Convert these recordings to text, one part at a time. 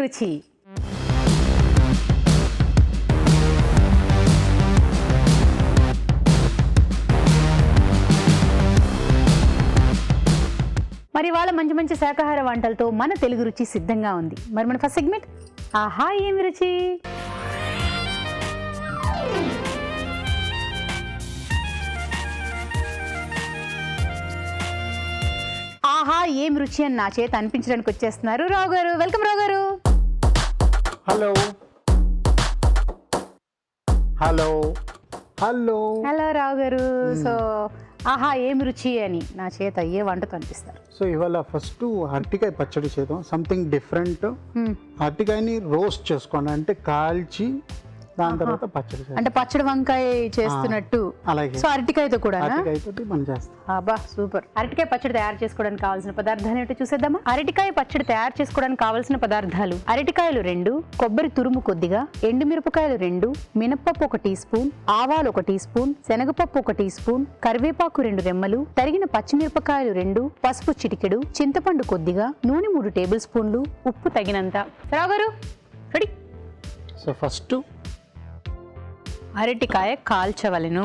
రుచి. మరి వాళ్ళ మంచి మంచి శాకాహార వంటలతో మన తెలుగు రుచి సిద్ధంగా ఉంది. మరి మన ఫస్ట్ సెగ్మెంట్ ఆహా ఏమి రుచి. ఆహా ఏం రుచి అని నా చేత అనిపించడానికి వచ్చేస్తున్నారు రావు గారు. వెల్కమ్ రావు గారు. హలో హలో హలో హలో రావు గారు. సో ఆహా ఏమి రుచి అని నా చేత ఏ వంటతో అనిపిస్తారు? సో ఇవాళ ఫస్ట్ అరటికాయ పచ్చడి చేద్దాం. Something different. అరటికాయని రోస్ట్ చేసుకోండి, అంటే కాల్చి దాని తర్వాత పచ్చడి చేద్దాం. అంటే పచ్చడి వంకాయ చేస్తున్నట్టు. అలాగే సో అరటికాయతో కూడా అరటికాయతోటి మనం చేస్తాం. అబ్బా సూపర్. అరటికాయ పచ్చడి తయారు చేసుకోవడానికి కావాల్సిన పదార్థాలు ఏంటో చూసేద్దామా? అరటికాయ పచ్చడి తయారు చేసుకోవడానికి కావాల్సిన పదార్థాలు: అరటికాయలు 2, కొబ్బరి తురుము కొద్దిగా, ఎండుమిరపకాయలు 2, మినప్పప్పు 1 టీ స్పూన్, ఆవాలు 1 టీ స్పూన్, శనగపప్పు 1 టీ స్పూన్, కరివేపాకు 2 రెమ్మలు, తరిగిన పచ్చిమిరపకాయలు 2, పసుపు చిటికెడు, చింతపండు కొద్దిగా, నూనె 3 టేబుల్ స్పూన్లు, ఉప్పు తగినంత. రావు గారు రెడీ. సో ఫస్ట్ అరటికాయ కాల్చవలెను.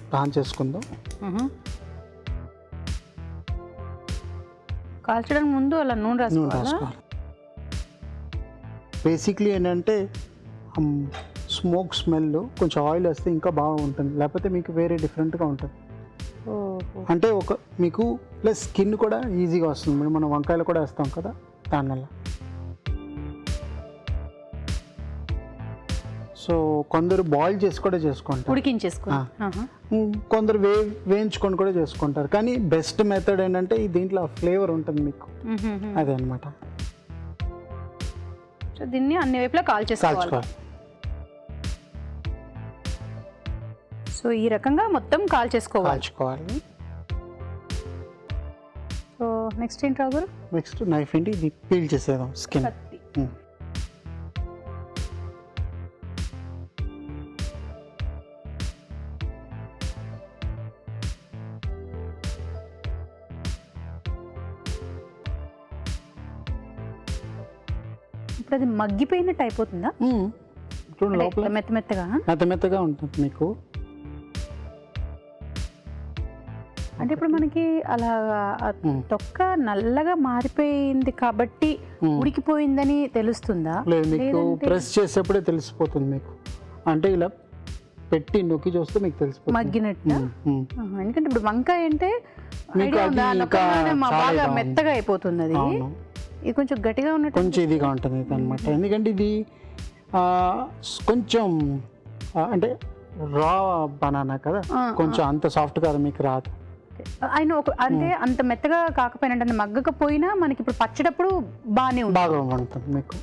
ప్లాన్ చేసుకుందాం. కాల్చడానికి ముందు అలా నూనె రాసుకోవాలి. బేసిక్లీ ఏంటంటే స్మోక్ స్మెల్ కొంచెం ఆయిల్ వేస్తే ఇంకా బాగుంటుంది, లేకపోతే మీకు వేరే డిఫరెంట్గా ఉంటుంది. అంటే ఒక మీకు ప్లస్ స్కిన్ కూడా ఈజీగా వస్తుంది. మనం వంకాయలు కూడా వేస్తాం కదా, దానివల్ల. సో కొందరు బాయిల్ చేసి కూడా చేసుకుంటారు, ఉడికించేసుకుంటారు. కొందరు వేయించుకొని కూడా చేసుకుంటారు. కానీ బెస్ట్ మెథడ్ ఏంటంటే దీంట్లో ఫ్లేవర్ ఉంటుంది మీకు, అదే అనమాట. సో దీన్ని అన్ని వైపులా కాల్చేసుకోవాలి. సో ఈ రకంగా మొత్తం కాల్చేసుకోవాలి. సో నెక్స్ట్ ఏంటి రావు గారు? నెక్స్ట్ నైఫ్ ఏంటి, ఇది పీల్ చేసేద్దాం స్కిన్. ఇప్పుడు అది మగ్గిపోయినట్టు అయిపోతుందా? లోపల మెత్తగా ఉంటుంది మీకు. అంటే ఇప్పుడు మనకి అలా తొక్క నల్లగా మారిపోయింది కాబట్టి ఉడికిపోయిందని తెలుస్తుందా? లేదు, మీకు ప్రెస్ చేసేప్పుడే తెలిసిపోతుంది మీకు. అంటే ఇలా పెట్టి నొక్కి చూస్తే మీకు తెలిసిపోతుంది మగ్గినట్టు. ఎందుకంటే ఇప్పుడు వంకాయ అంటే బాగా మెత్తగా అయిపోతుంది, అది ఇది కొంచెం గట్టిగా ఉన్నట్టు, కొంచెం ఇదిగా ఉంటుంది అనమాట. ఎందుకంటే ఇది కొంచెం అంటే రా బనానా కదా, కొంచెం అంత సాఫ్ట్ కాదు, మీకు రాదు. అయినా అంటే అంత మెత్తగా కాకపోయినా, అంటే మగ్గకపోయినా మనకి ఇప్పుడు పచ్చడప్పుడు బాగా ఉంటుంది మీకు.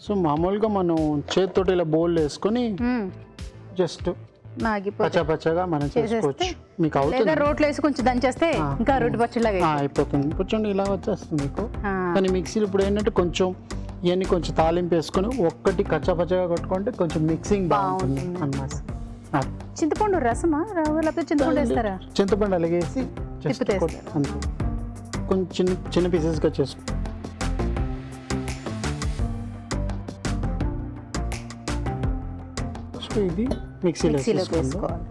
సో మామూలుగా మనం చేతితోటి ఇలా బౌల్ వేసుకొని జస్ట్ పచ్చగా మనం చేసుకోవచ్చు. మీకు అవుతుంది, రోట్లో వేసి కొంచెం దంచేస్తే ఇంకా రోటి పచ్చడిలాగా అయిపోతుంది. కొంచెం ఇలా వచ్చేస్తుంది మీకు. కానీ మిక్సీలు ఇప్పుడు ఏంటంటే కొంచెం ఇవన్నీ కొంచెం తాలింపు వేసుకొని ఒక్కటి కచ్చపచ్చగా కొట్టుకుంటే కొంచెం మిక్సింగ్ బాగుంటుంది అన్నమాట. చింతపండు రసమా లేకపోతే చింతపండు వేస్తారా? చింతపండు అలాగేసి కొంచెం చిన్న పీసెస్గా చేసుకో. సో ఇది మిక్సీలో వేసుకోవాలి.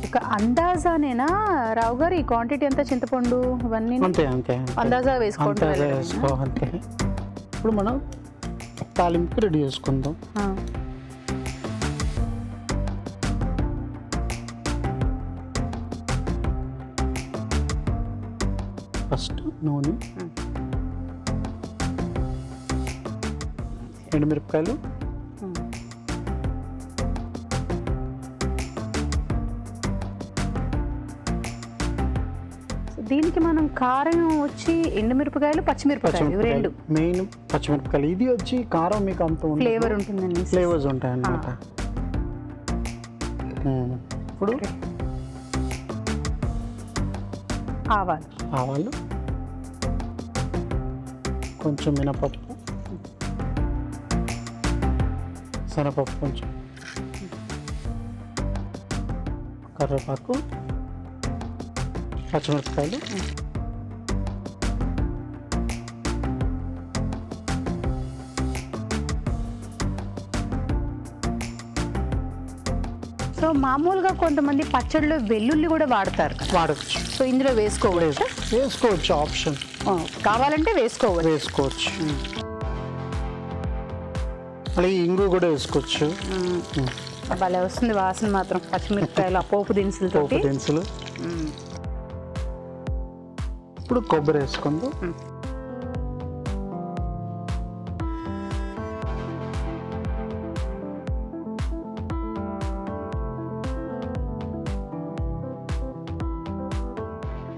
ఒక అందాజానేనా రావు గారు ఈ క్వాంటిటీ అంతా చింతపండు ఇవన్నీ? అంతే అందాజా వేసుకోండి. అంతే. ఇప్పుడు మనం తాలింపుకి రెడీ చేసుకుందాం. ఫస్ట్ నూనె, ఎండుమిరపకాయలు, దీనికి మనం కారం వచ్చి ఎండుమిరపకాయలు, పచ్చిమిరపకాయలు రెండు మెయిన్. పచ్చిమిరపకాయలు ఇది వచ్చి కారం మీకు అంత ఫ్లేవర్ ఉంటుందండి, ఫ్లేవర్స్ ఉంటాయి అన్నమాట. ఇప్పుడు ఆవాలు, కొంచెం మినపప్పు, శనగపప్పు, కొంచెం కరివేపాకు, పచ్చిమిరపకాయలు, సో మామూలుగా కొంతమంది పచ్చడిలో వెల్లుల్లి కూడా వాడతారు కదా. వాడచ్చు. సో ఇందులో వేసుకోవచ్చు, వేసుకోవచ్చు, ఆప్షన్. కావాలంటే వేసుకోవచ్చు. అలాగే ఇంగు కూడా వేసుకోవచ్చు. భలే వస్తుంది వాసన మాత్రం, పచ్చిమిరపకాయలు ఆ పోపు దినుసులతో. పోపు దినుసులు. ఇప్పుడు కొబ్బరి వేసుకుందాం.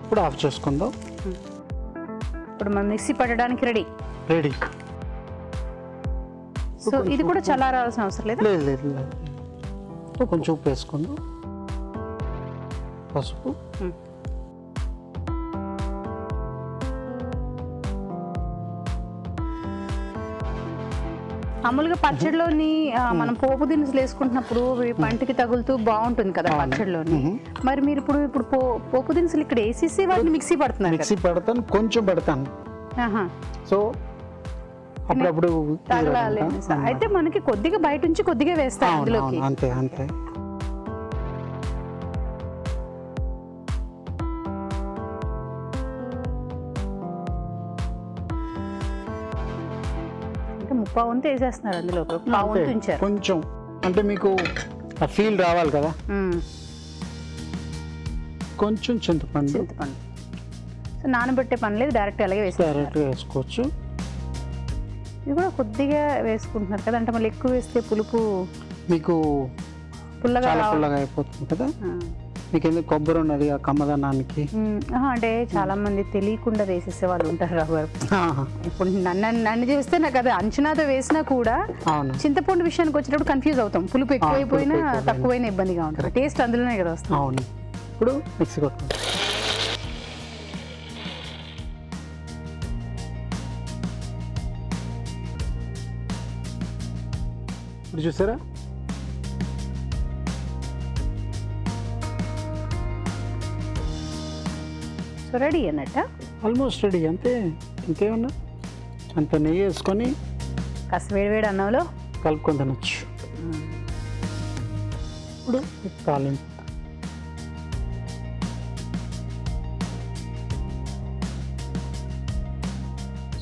ఇప్పుడు ఆఫ్ చేసుకుందాం. ఇప్పుడు మనం మిక్సీ పట్టడానికి రెడీ. సో ఇది కూడా చల్లారాల్సిన అవసరం లేదు. లేదు. కొంచెం ఉప్పు వేసుకుందాం, పసుపు, మామూలుగా పచ్చడిలోని మనం పోపు దినుసులు వేసుకుంటున్నప్పుడు పంటికి తగులుతూ బాగుంటుంది కదా పచ్చడిలోని. మరి మీరు ఇప్పుడు పోపు దినుసులు ఇక్కడ వేసేసి వాటిని మిక్సీ పడుతున్నారు. మిక్సీ పడతాను, కొంచెం పెడతాను. సో అప్పుడప్పుడు అయితే మనకి కొద్దిగా బయట నుంచి కొద్దిగా వేస్తాం అందులోకి. అంతే. ముప్పావు వంతు వేసేస్తున్నారు అందులో, పావు వంతు ఉంచారు. కొంచెం అంటే మీకు ఆ ఫీల్ రావాలి కదా. కొంచెం చింతపండు. సో నానబెట్టే పని లేదు, డైరెక్ట్ అలాగే వేసుకోవచ్చు. ఇది కూడా కొద్దిగా వేసుకుంటున్నారు కదా, అంటే మళ్ళీ ఎక్కువ వేస్తే పులుపు మీకు పుల్లగా అయిపోతుంది కదా. మీకు ఎందుకు కొబ్బరి ఉన్నది ఆ కమ్మదనానికి. అంటే చాలా మంది తెలియకుండా వేసేసే వాళ్ళు ఉంటారు రావు గారు. ఇప్పుడు నన్ను చేస్తే నాకు అది అంచనాతో వేసినా కూడా చింతపండు విషయానికి వచ్చినప్పుడు కన్ఫ్యూజ్ అవుతాం. పులుపు ఎక్కువైపోయినా తక్కువైనా ఇబ్బందిగా ఉంటుంది. టేస్ట్ అందులోనే కదా వస్తుంది. అవును. ఇప్పుడు మిక్సీ కొట్టుకుంటాం. ఇప్పుడు చూసారా, సో రెడీ అన్నట్ట, ఆల్మోస్ట్ రెడీ. అంతే, ఇంకేమన్నా అంత నెయ్యి వేసుకొని కాస్త వేడివేడి అన్నంలో కలుపుకొని తినచ్చు. ఇప్పుడు తాలింపు.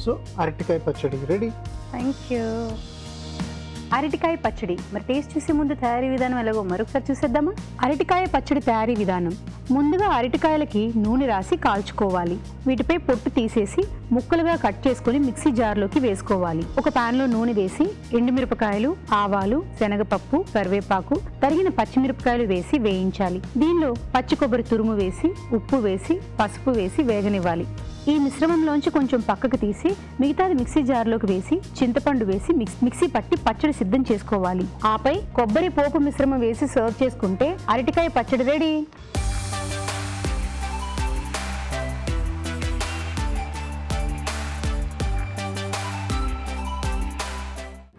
సో అరటికాయ పచ్చడి రెడీ. Thank you. అరటికాయ పచ్చడి మరి టేస్ట్ చూసే ముందు తయారీ విధానం ఎలాగో మరొకసారి చూసేద్దామా. అరటికాయ పచ్చడి తయారీ విధానం: ముందుగా అరటికాయలకి నూనె రాసి కాల్చుకోవాలి. వీటిపై పొట్టు తీసేసి ముక్కలుగా కట్ చేసుకుని మిక్సీ జార్లోకి వేసుకోవాలి. ఒక పాన్ లో నూనె వేసి ఎండుమిరపకాయలు, ఆవాలు, శనగపప్పు, కరివేపాకు, తరిగిన పచ్చిమిరపకాయలు వేసి వేయించాలి. దీనిలో పచ్చి కొబ్బరి తురుము వేసి, ఉప్పు వేసి, పసుపు వేసి వేగనివ్వాలి. ఈ మిశ్రమంలోంచి కొంచెం పక్కకు తీసి మిగతాది మిక్సీ జార్లోకి వేసి చింతపండు వేసి మిక్సీ పట్టి పచ్చడి సిద్ధం చేసుకోవాలి. ఆపై కొబ్బరి పోపు మిశ్రమం వేసి సర్వ్ చేసుకుంటే అరటికాయ పచ్చడి రెడీ.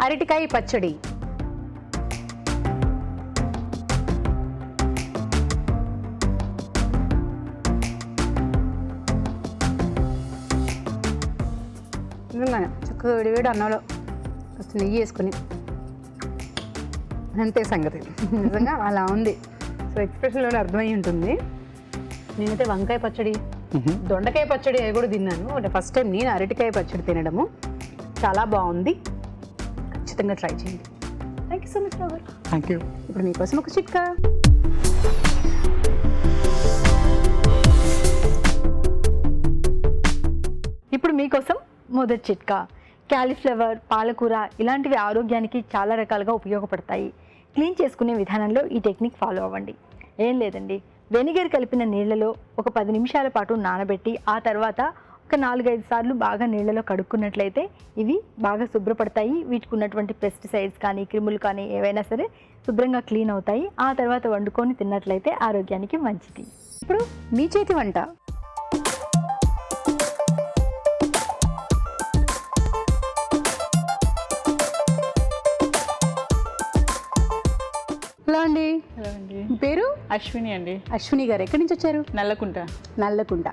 అరటికాయ పచ్చడి. చక్కగా వేడివేడి అన్నంలో ఫస్ట్ నెయ్యి వేసుకుని అంతే సంగతి. నిజంగా అలా ఉంది. సో ఎక్స్ప్రెషన్లోనే అర్థమై ఉంటుంది. నేనైతే వంకాయ పచ్చడి, దొండకాయ పచ్చడి అవి కూడా తిన్నాను. అంటే ఫస్ట్ టైం నేను అరటికాయ పచ్చడి తినడము. చాలా బాగుంది, ఖచ్చితంగా ట్రై చేయండి. Thank you so much Rao గారు. Thank you. ఇప్పుడు మీకోసం ఒక చిట్కా. ఇప్పుడు మీకోసం మొదటి చిట్కా. క్యాలీఫ్లవర్, పాలకూర ఇలాంటివి ఆరోగ్యానికి చాలా రకాలుగా ఉపయోగపడతాయి. క్లీన్ చేసుకునే విధానంలో ఈ టెక్నిక్ ఫాలో అవ్వండి. ఏం లేదండి, వెనిగర్ కలిపిన నీళ్లలో ఒక 10 నిమిషాల పాటు నానబెట్టి ఆ తర్వాత ఒక 4-5 సార్లు బాగా నీళ్లలో కడుక్కున్నట్లయితే ఇవి బాగా శుభ్రపడతాయి. వీటికి ఉన్నటువంటి పెస్టిసైడ్స్ కానీ క్రిములు కానీ ఏవైనా సరే శుభ్రంగా క్లీన్ అవుతాయి. ఆ తర్వాత వండుకొని తిన్నట్లయితే ఆరోగ్యానికి మంచిది. ఇప్పుడు మీ చేతి వంట. హలో అండి, హలో అండి, మీ పేరు? అశ్విని అండి. అశ్విని గారు, ఎక్కడి నుంచి వచ్చారు? నల్లకుంట. నల్లకుంట.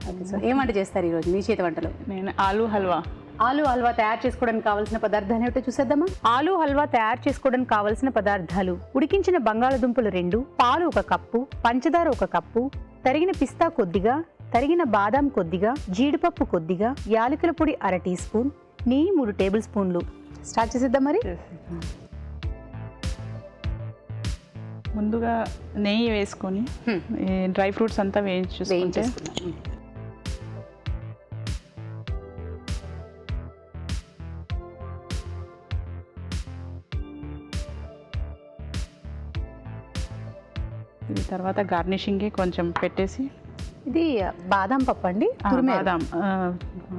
ఓకే సార్, ఏం వంట చేస్తారు ఈరోజు మీ చేతి వంటలో? నేను ఆలు హల్వా. ఆలు హల్వా తయారు చేసుకోవడానికి కావాల్సిన పదార్థాలు ఏమిటో చూసేద్దామా? ఆలు హల్వా తయారు చేసుకోవడానికి కావాల్సిన పదార్థాలు: ఉడికించిన బంగాళదుంపలు 2, పాలు 1 కప్పు, పంచదార 1 కప్పు, తరిగిన పిస్తా కొద్దిగా, తరిగిన బాదాం కొద్దిగా, జీడిపప్పు కొద్దిగా, యాలకుల పొడి 1/2 టీ స్పూన్, నెయ్యి 3 టేబుల్ స్పూన్లు. స్టార్ట్ చేసేద్దాం మరి. ముందుగా నెయ్యి వేసుకొని ఈ డ్రై ఫ్రూట్స్ అంతా వేయించుకుంటే వేయించేసుకుందాం. ఇది తర్వాత గార్నిషింగ్కి కొంచెం పెట్టేసి ఇది బాదాం పప్పు అండి, తురిమేరు. బాదాం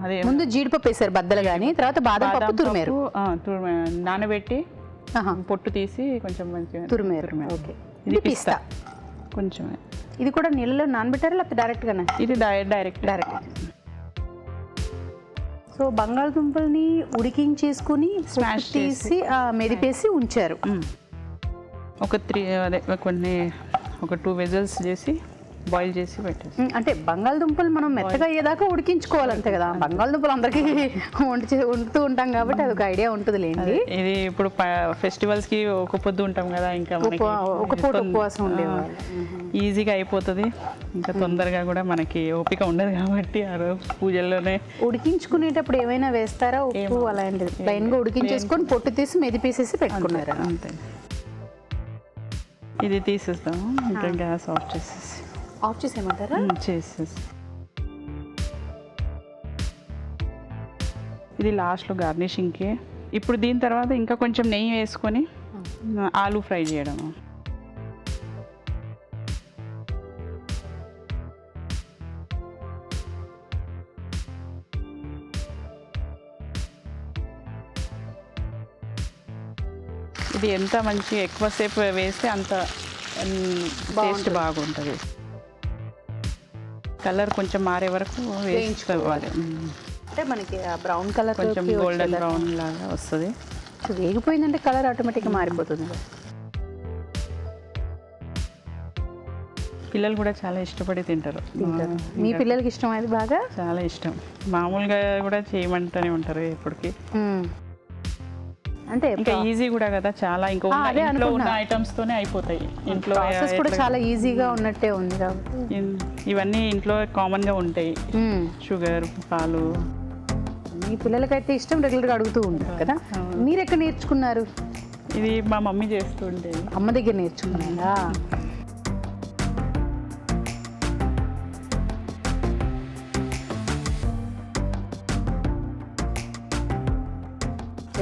అదే ముందు జీడిపప్పు వేసారు బద్దలు గానీ, తర్వాత బాదాం పప్పు తురిమేరు. నానబెట్టి పొట్టు తీసి కొంచెం మంచిగా తురిమేరు. ఓకే. ఇది పిస్తా కొంచెం. ఇది కూడా నీళ్ళలో నానబెట్టారా లేకపోతే డైరెక్ట్గానే? ఇది డైరెక్ట్. సో బంగాళదుంపల్ని ఉడికించేసుకుని స్మాష్ చేసి మెదిపేసి ఉంచారు. ఒక 2 విజిల్స్ చేసి బాయిల్ చేసి పెట్టేసి. అంటే బంగాళదుంపలు మనం మెత్తగా అయ్యేదాకా ఉడికించుకోవాలి అంతే కదా? బంగాళదుంపలు అందరికీ వండుతూ ఉంటాం కాబట్టి అదొక ఐడియా ఉంటుంది లేండి. ఇది ఇప్పుడు ఫెస్టివల్స్ కి ఒక పొద్దు ఉంటాం కదా, ఇంకా ఒక పూట ఉపవాసం ఉండేవాళ్ళు. ఈజీగా అయిపోతుంది, ఇంకా తొందరగా కూడా మనకి ఓపిక ఉండదు కాబట్టి ఆ రోజు పూజల్లోనే. ఉడికించుకునేటప్పుడు ఏమైనా వేస్తారా? ఉప్పు అలాంటిది ప్లైన్ గా ఉడికించేసుకొని పొట్టు తీసి మెదిపేసేసి పెట్టుకున్నారా? అంతే. ఇది తీసేస్తాము, ఇంకా గ్యాస్ ఆఫ్ చేసేసి. ఆఫ్ చేసేయమంటారా? చేసేసి ఇది లాస్ట్లో గార్నిషింగ్కి. ఇప్పుడు దీని తర్వాత ఇంకా కొంచెం నెయ్యి వేసుకొని ఆలు ఫ్రై చేయడం. ఇది ఎంత మంచి ఎక్కువసేపు వేస్తే అంత టేస్ట్ బాగుంటుంది. కలర్ కొంచెం మారే వరకు వేయించుకోవాలి. అంటే మనకి బ్రౌన్ కలర్ కొంచెం గోల్డెన్ బ్రౌన్ లాగా వస్తుంది. వేగిపోయిందంటే కలర్ ఆటోమేటిక్గా మారిపోతుంది. పిల్లలు కూడా చాలా ఇష్టపడి తింటారు. మీ పిల్లలకి ఇష్టం అది బాగా? చాలా ఇష్టం. మామూలుగా కూడా చేయమంటూనే ఉంటారు ఎప్పటికీ. అంటే ఇంకా ఈజీ కూడా కదా చాలా. ఇంకో ఇంట్లో ఉన్న ఐటమ్స్ తోనే అయిపోతాయి. ఇంట్లో కూడా చాలా ఈజీగా ఉన్నట్టే ఉంది కాబట్టి ఇవన్నీ ఇంట్లో కామన్ గా ఉంటాయి. షుగర్, పాలు. మీ పిల్లలకైతే ఇష్టం, రెగ్యులర్గా అడుగుతూ ఉంటారు కదా. మీరు ఎక్కడ నేర్చుకున్నారు? ఇది మా మమ్మీ చేస్తూ ఉండేది. అమ్మ దగ్గర నేర్చుకున్నారా?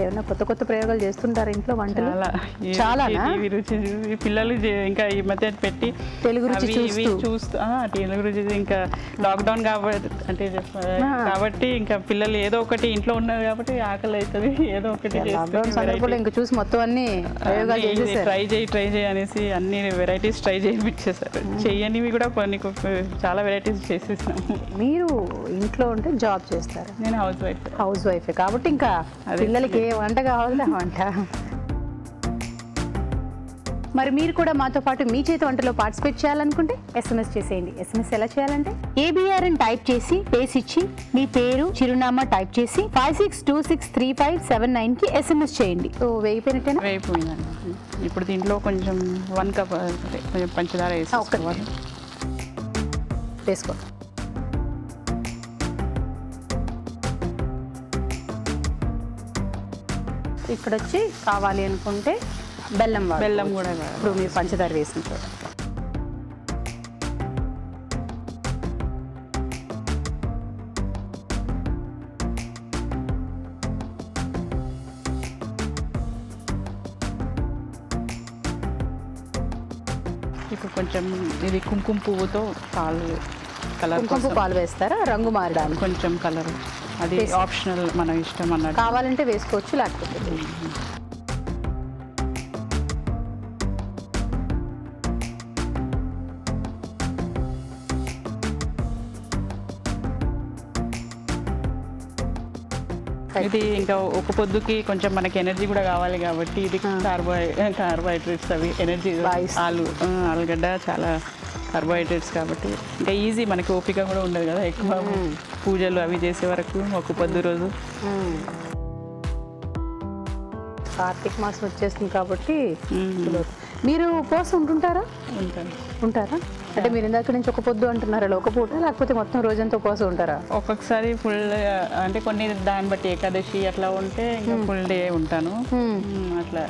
ఏమన్నా కొత్త ప్రయోగాలు చేస్తుంటారు ఇంట్లో వంటలు? చాలా పిల్లలు ఇంకా ఈ మధ్య పెట్టి తెలుగు రుచి చూస్తూ తెలుగు రుచి ఇంకా లాక్డౌన్ కాబట్టి ఇంకా పిల్లలు ఏదో ఒకటి ఇంట్లో ఉన్నారు కాబట్టి ఆకలి అవుతుంది, ఏదో ఒకటి సందర్భంలో ఇంకా చూసి మొత్తం అన్ని ప్రయోగాలు ట్రై చేయి అనేసి అన్ని వెరైటీస్ ట్రై చేయించేసారు. చెయ్యనివి కూడా కొన్ని చాలా వెరైటీస్ చేసేసినాము. మీరు ఇంట్లో ఉంటే జాబ్ చేస్తారు? నేను హౌస్ వైఫ్ కాబట్టి ఇంకా పిల్లలకి ఏ వంట కావాలంటే వంట. మరి మీరు కూడా మాతో పాటు మీ చేతి వంటలో పార్టిసిపేట్ చేయాలనుకుంటే SMS చేసేయండి. SMS ఎలా చేయాలంటే ABR అని టైప్ చేసి పేస్ ఇచ్చి మీ పేరు, చిరునామా టైప్ చేసి 56263579 కి SMS చేయండి. సో వేయిపోయినట్టేనా? వేయిపోయిందండి. ఇప్పుడు దీంట్లో కొంచెం 1 కప్ కొంచెం పంచదార వేసుకో. ఇక్కడ వచ్చి కావాలి అనుకుంటే బెల్లం కూడా ఇప్పుడు మీరు పంచదార వేసిన చోట. ఇప్పుడు కొంచెం ఇది కుంకుమ పువ్వుతో పాలు, కలర్ పాలు వేస్తారా రంగు మారడానికి? కొంచెం కలర్ అది ఆప్షనల్, మన ఇష్టం అన్నట్టు. కావాలంటే వేసుకోవచ్చు, లేకపోతే ఇది ఇంకా ఒక పొద్దుకి కొంచెం మనకి ఎనర్జీ కూడా కావాలి కాబట్టి ఇది కార్బోహైడ్రేట్స్ అవి ఎనర్జీ ఆలుగడ్డ చాలా కార్బోహైడ్రేట్స్ కాబట్టి ఇంకా ఈజీ మనకి ఓపిక కూడా ఉండదు కదా ఎక్కువ పూజలు అవి చేసే వరకు ఒక పొద్దు రోజు. కార్తీక మాసం వచ్చేస్తుంది కాబట్టి మీరు ఉపవాసం ఉంటుంటారా? ఉంటారా? అంటే మీరు ఇందాక నుంచి ఒక పొద్దు అంటున్నారా, ఒక పూట లేకపోతే మొత్తం రోజంతా ఉపవాసం ఉంటారా? ఒక్కొక్కసారి ఫుల్ అంటే కొన్ని దాన్ని బట్టి ఏకాదశి అట్లా ఉంటే ఇంకా ఫుల్ డే ఉంటాను. అట్లా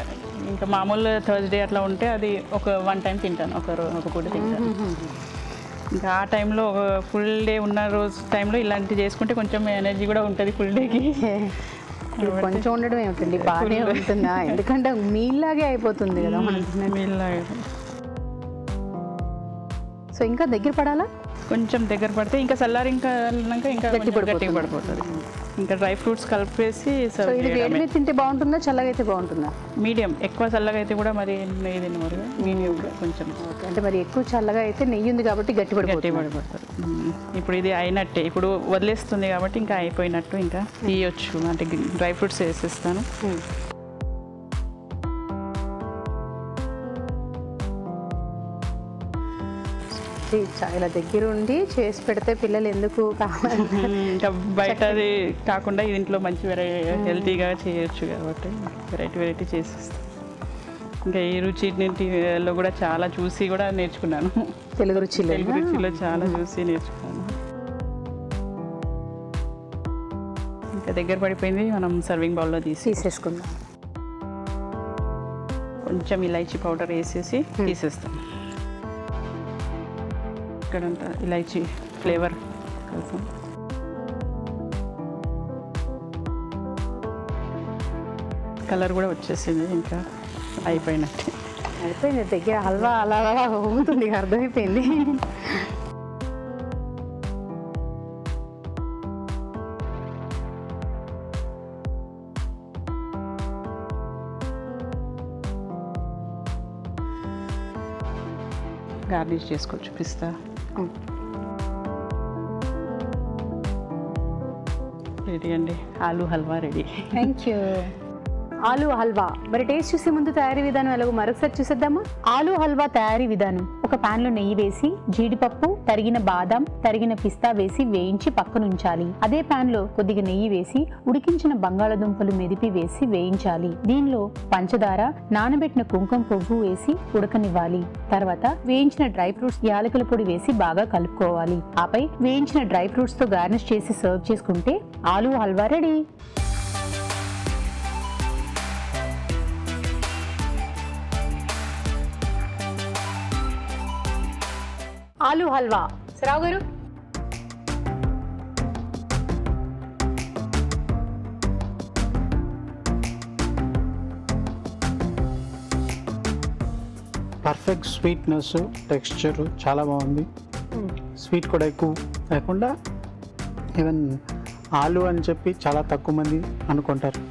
ఇంకా మామూలు థర్స్డే అట్లా ఉంటే అది ఒక 1 టైం తింటాను, ఒక పూట తింటాను. ఇంకా ఆ టైంలో ఒక ఫుల్ డే ఉన్న రోజు టైంలో ఇలాంటివి చేసుకుంటే కొంచెం ఎనర్జీ కూడా ఉంటుంది ఫుల్ డేకి. కొంచెం ఉండడం ఏమిటండి, బాగానే ఉంటుందా? ఎందుకంటే మీలాగే అయిపోతుంది కదా మీలాగే. సో ఇంకా దగ్గర పడాలా? కొంచెం దగ్గర పడితే ఇంకా చల్లారి ఇంకా గట్టిగా పడిపోతుంది. ఇంకా డ్రై ఫ్రూట్స్ కలిపేసి వేడి మీద తింటే బాగుంటుందా, చల్లగా అయితే బాగుంటుందా? మీడియం. ఎక్కువ చల్లగా అయితే కూడా మరి నెయ్యి తినవారు, మీడియం కొంచెం. అంటే మరి ఎక్కువ చల్లగా అయితే నెయ్యి ఉంది కాబట్టి గట్టి పడిపోతుంది. ఇప్పుడు ఇది అయినట్టే, ఇప్పుడు వదిలేస్తుంది కాబట్టి ఇంకా అయిపోయినట్టు, ఇంకా తీయొచ్చు. అంటే డ్రై ఫ్రూట్స్ వేసేస్తాను. ఇలా దగ్గర ఉండి చేసి పెడితే పిల్లలు ఎందుకు ఇంకా బయటది కాకుండా ఇంట్లో మంచి హెల్తీగా చేయొచ్చు కాబట్టి వెరైటీ చేసేస్తాను. ఇంకా ఈ రుచిలో కూడా చాలా చూసి కూడా నేర్చుకున్నాను. తెలుగు రుచిలో చాలా చూసి నేర్చుకున్నాను. ఇంకా దగ్గర పడిపోయింది, మనం సర్వింగ్ బౌల్లో తీసేసుకుందాం. కొంచెం ఇలాచీ పౌడర్ వేసేసి తీసేస్తాం. ఇక్కడంతా ఇలాచీ ఫ్లేవర్ కోసం. కలర్ కూడా వచ్చేసింది, ఇంకా అయిపోయినట్టే. అయిపోయింది. దగ్గర హల్వా అలా ఊగుతుంది, అర్థమైపోయింది. గార్నిష్ చేసుకోవచ్చు. పిస్తా రెడీ అండి, aloo halwa ready. Thank you. Aloo halwa మరి టేస్ట్ చూసే ముందు తయారీ విధానం ఎలాగో మరొకసారి చూసేద్దామా? ఆలూ హల్వా తయారీ విధానం: ఒక పాన్ లో నెయ్యి వేసి జీడిపప్పు, తరిగిన బాదం, తరిగిన పిస్తా వేసి వేయించి పక్కనుంచాలి. అదే పాన్ లో కొద్దిగా నెయ్యి వేసి ఉడికించిన బంగాళదుంపలు మెదిపి వేసి వేయించాలి. దీనిలో పంచదార, నానబెట్టిన కుంకుమ పువ్వు వేసి ఉడకనివ్వాలి. తర్వాత వేయించిన డ్రై ఫ్రూట్స్, యాలకుల పొడి వేసి బాగా కలుపుకోవాలి. ఆపై వేయించిన డ్రై ఫ్రూట్స్ తో గార్నిష్ చేసి సర్వ్ చేసుకుంటే ఆలూ హల్వా రెడీ. ఆలూ హల్వా. రావు గారు, పర్ఫెక్ట్ స్వీట్నెస్, టెక్స్చర్ చాలా బాగుంది. స్వీట్ కూడా ఎక్కువ లేకుండా, ఈవెన్ ఆలు అని చెప్పి చాలా తక్కువ మంది అనుకుంటారు,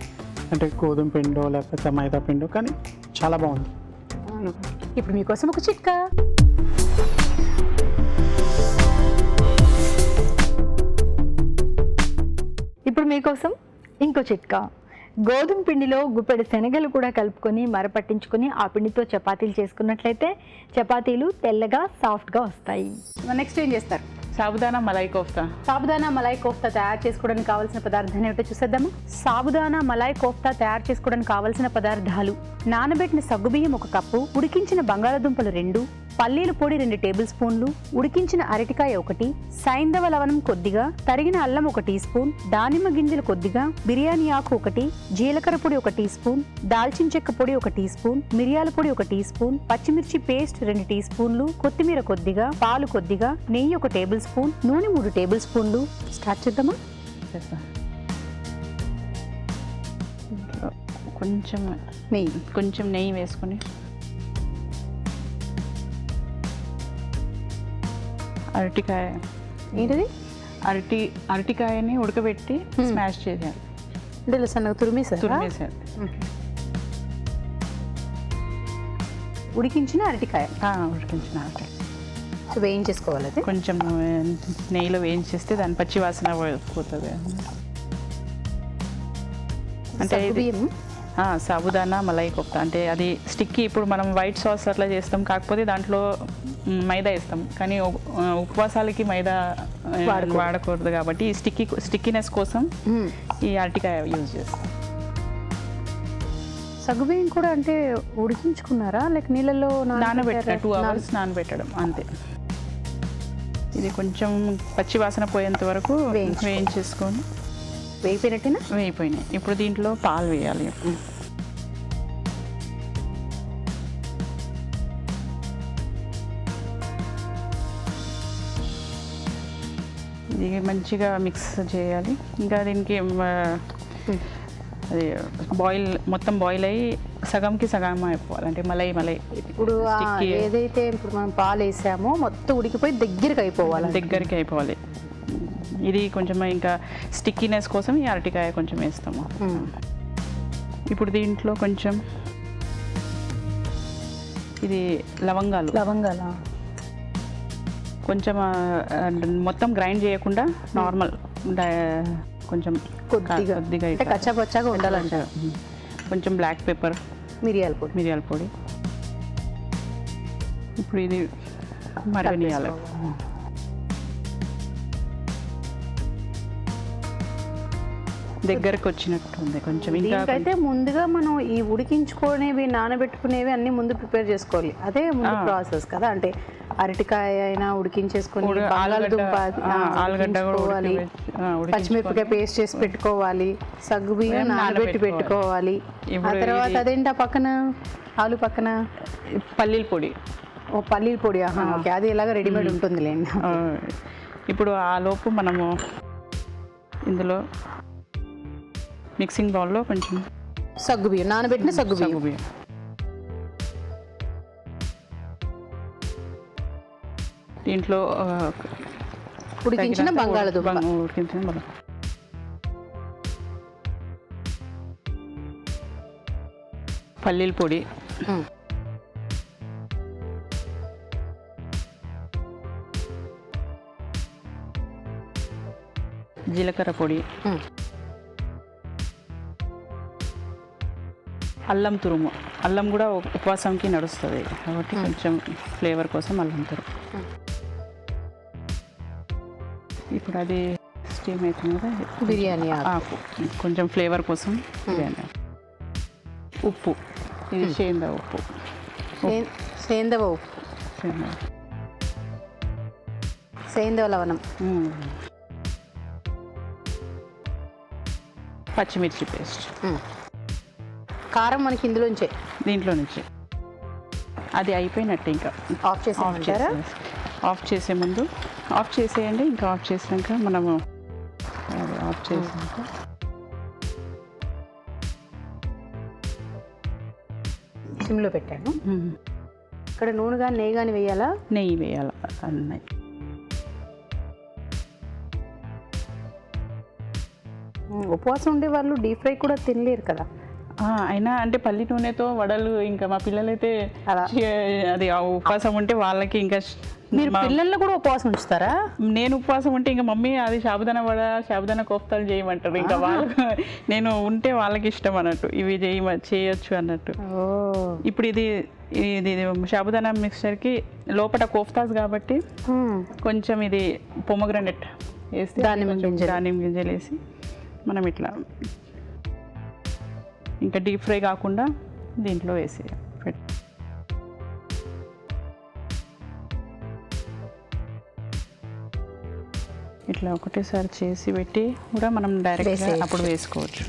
అంటే గోధుమ పిండో లేకపోతే మైదా పిండో, కానీ చాలా బాగుంది. ఇప్పుడు మీకోసం ఒక చిట్కా. ఇప్పుడు మీకోసం ఇంకో చిట్కా. గోధుమ పిండిలో గుప్పెడు శనగలు కూడా కలుపుకొని మరపట్టించుకొని ఆ పిండితో చపాతీలు చేసుకున్నట్లయితే చపాతీలు తెల్లగా సాఫ్ట్గా వస్తాయి. నెక్స్ట్ ఏం చేస్తారు? సాబుదానా మలై కోఫ్తా. సాబుదానా మలాయ్ కోఫ్తా తయారు చేసుకోవడానికి కావాల్సిన పదార్థాలు ఏమిటో చూసేద్దాము. సాబుదానా మలాయ్ కోఫ్తా తయారు చేసుకోవడానికి కావాల్సిన పదార్థాలు: నానబెట్టిన సగ్గుబియ్యం 1 కప్పు, ఉడికించిన బంగాళదుంపలు 2, పల్లీల పొడి 2 టేబుల్ స్పూన్లు, ఉడికించిన అరటికాయ 1, సైంధవ లవణం కొద్దిగా, తరిగిన అల్లం 1 టీ స్పూన్, దానిమ్మ గింజలు కొద్దిగా, బిర్యానీ ఆకు 1, జీలకర్ర పొడి 1 టీ స్పూన్, దాల్చిన చెక్క పొడి 1 టీ స్పూన్, మిరియాల పొడి 1 టీ స్పూన్, పచ్చిమిర్చి పేస్ట్ 2 టీ స్పూన్లు, కొత్తిమీర కొద్దిగా, పాలు కొద్దిగా, నెయ్యి 1 టేబుల్ స్పూన్, నూనె 3 టేబుల్ స్పూన్లు. స్టార్ట్ చేద్దామా? కొంచెం నెయ్యి వేసుకొని అరటికాయ, ఏంటిది? అరటికాయని ఉడకబెట్టి స్మాష్ చేయాలి. అంటే ఇలా సన్నగా తురిమేసారు. ఉడికించిన అరటికాయ. ఉడికించిన అరటికాయ వేయించేసుకోవాలి. అది కొంచెం నెయ్యిలో వేయించేస్తే దాని పచ్చి వాసన పోతుంది. అంటే ఇది సగ్గుబియ్యం సాబుదానా మలై కోఫ్తా. అంటే అది స్టిక్కీ. ఇప్పుడు మనం వైట్ సాస్ అట్లా చేస్తాం, కాకపోతే దాంట్లో మైదా వేస్తాం, కానీ ఉపవాసాలకి మైదా వాడకూడదు కాబట్టి ఈ స్టిక్కీనెస్ కోసం ఈ అరటికాయ యూజ్ చేస్తాం. సగ్గుబియ్యం కూడా అంటే ఉడికించుకున్నారా లేక నీళ్ళలో నానబెట్టడం 2 hours నానబెట్టడం అంతే. ఇది కొంచెం పచ్చి వాసన పోయేంత వరకు వేయించేసుకొని వేయిపోయినాయి. ఇప్పుడు దీంట్లో పాలు వేయాలి. ఇది మంచిగా మిక్స్ చేయాలి. ఇంకా దీనికి అది మొత్తం బాయిల్ అయ్యి సగంకి సగం అయిపోవాలి, అంటే మలై ఇప్పుడు ఏదైతే ఇప్పుడు మనం పాలు వేసామో మొత్తం ఉడికిపోయి దగ్గరికి అయిపోవాలి. ఇది కొంచెం ఇంకా స్టిక్కీనెస్ కోసం ఈ అరటికాయ కొంచెం వేస్తాము. ఇప్పుడు దీంట్లో కొంచెం ఇది లవంగాలు కొంచెం మొత్తం గ్రైండ్ చేయకుండా నార్మల్ కొంచెం కొద్దిగా కచ్చాపచ్చాగా ఉండాలంట. కొంచెం బ్లాక్ పెప్పర్, మిరియాల పొడి. ఇప్పుడు ఇది మరగనియాలి. దగ్గరకు వచ్చినట్టు ఉంది కొంచెం. ఇంకైతే ముందుగా మనం ఈ ఉడికించుకునేవి నానబెట్టుకునేవి అన్ని ముందు ప్రిపేర్ చేసుకోవాలి, అదే ముందు ప్రాసెస్ కదా. అంటే అరటికాయ అయినా ఉడికించేసుకొని ఆలుగడ్డ పెట్టుకోవాలి, పచ్చిమిరపకాయ పేస్ట్ చేసి పెట్టుకోవాలి, సగ్గుబియ్యం నానబెట్టి పెట్టుకోవాలి. ఆ తర్వాత అదేంటి పక్కన ఆలు పక్కన పల్లీల పొడి. పల్లీల పొడి. ఓకే, అది ఇలాగ రెడీమేడ్ ఉంటుందిలేండి. ఇప్పుడు ఆ లోపు మనము ఇందులో మిక్సింగ్ బౌల్లో కొంచెం సగ్గుబియ్యం నానబెట్టిన సగ్గుబియ్యం దీంట్లో ఉడికించిన బంగాళదుంప, పల్లీల పొడి, జీలకర్ర పొడి, అల్లం తురుము. అల్లం కూడా ఉపవాసంకి నడుస్తుంది కాబట్టి కొంచెం ఫ్లేవర్ కోసం అల్లం తురుము. ఇప్పుడు అది స్టీమ్ అవుతుంది కదా, బిర్యానీ ఆకు కొంచెం ఫ్లేవర్ కోసం బిర్యానీ. ఉప్పు, ఇది సేందవ ఉప్పు, సేందవ లవణం, పచ్చిమిర్చి పేస్ట్, కారం మనకి దీంట్లో నుంచి. అది అయిపోయినట్టు ఇంకా ఆఫ్ చేసే ముందు ఆఫ్ చేసేయండి. ఇంకా ఆఫ్ చేసినాక మనము ఆఫ్ చేసాక సిమ్లో పెట్టాను. ఇక్కడ నూనె కానీ నెయ్యి కానీ వేయాలా? నెయ్యి వేయాలా అన్నయ్య. ఉపవాసం ఉండే వాళ్ళు డీప్ ఫ్రై కూడా తినలేరు కదా. అయినా అంటే పల్లి నూనెతో వడలు, ఇంకా మా పిల్లలైతే అది ఉపవాసం ఉంటే వాళ్ళకి ఇంకా. మీరు పిల్లల్ని కూడా ఉపవాసం ఉంచుతారా? నేను ఉపవాసం ఉంటే ఇంకా మమ్మీ అది సాబుదానా వడ, సాబుదానా కోఫ్తాలు చేయమంటారు. ఇంకా వాళ్ళకి నేను ఉంటే వాళ్ళకి ఇష్టం అన్నట్టు, ఇవి చేయొచ్చు అన్నట్టు. ఇప్పుడు ఇది సాబుదానా మిక్స్చర్కి లోపల కోఫ్తాస్ కాబట్టి కొంచెం ఇది పొమగ్రనెట్ వేస్తే, దానిమ్మ గింజలు వేసి మనం ఇట్లా ఇంకా డీప్ ఫ్రై కాకుండా దీంట్లో వేసి ఇట్లా ఒకటేసారి చేసి పెట్టి కూడా మనం డైరెక్ట్గా అప్పుడు వేసుకోవచ్చు.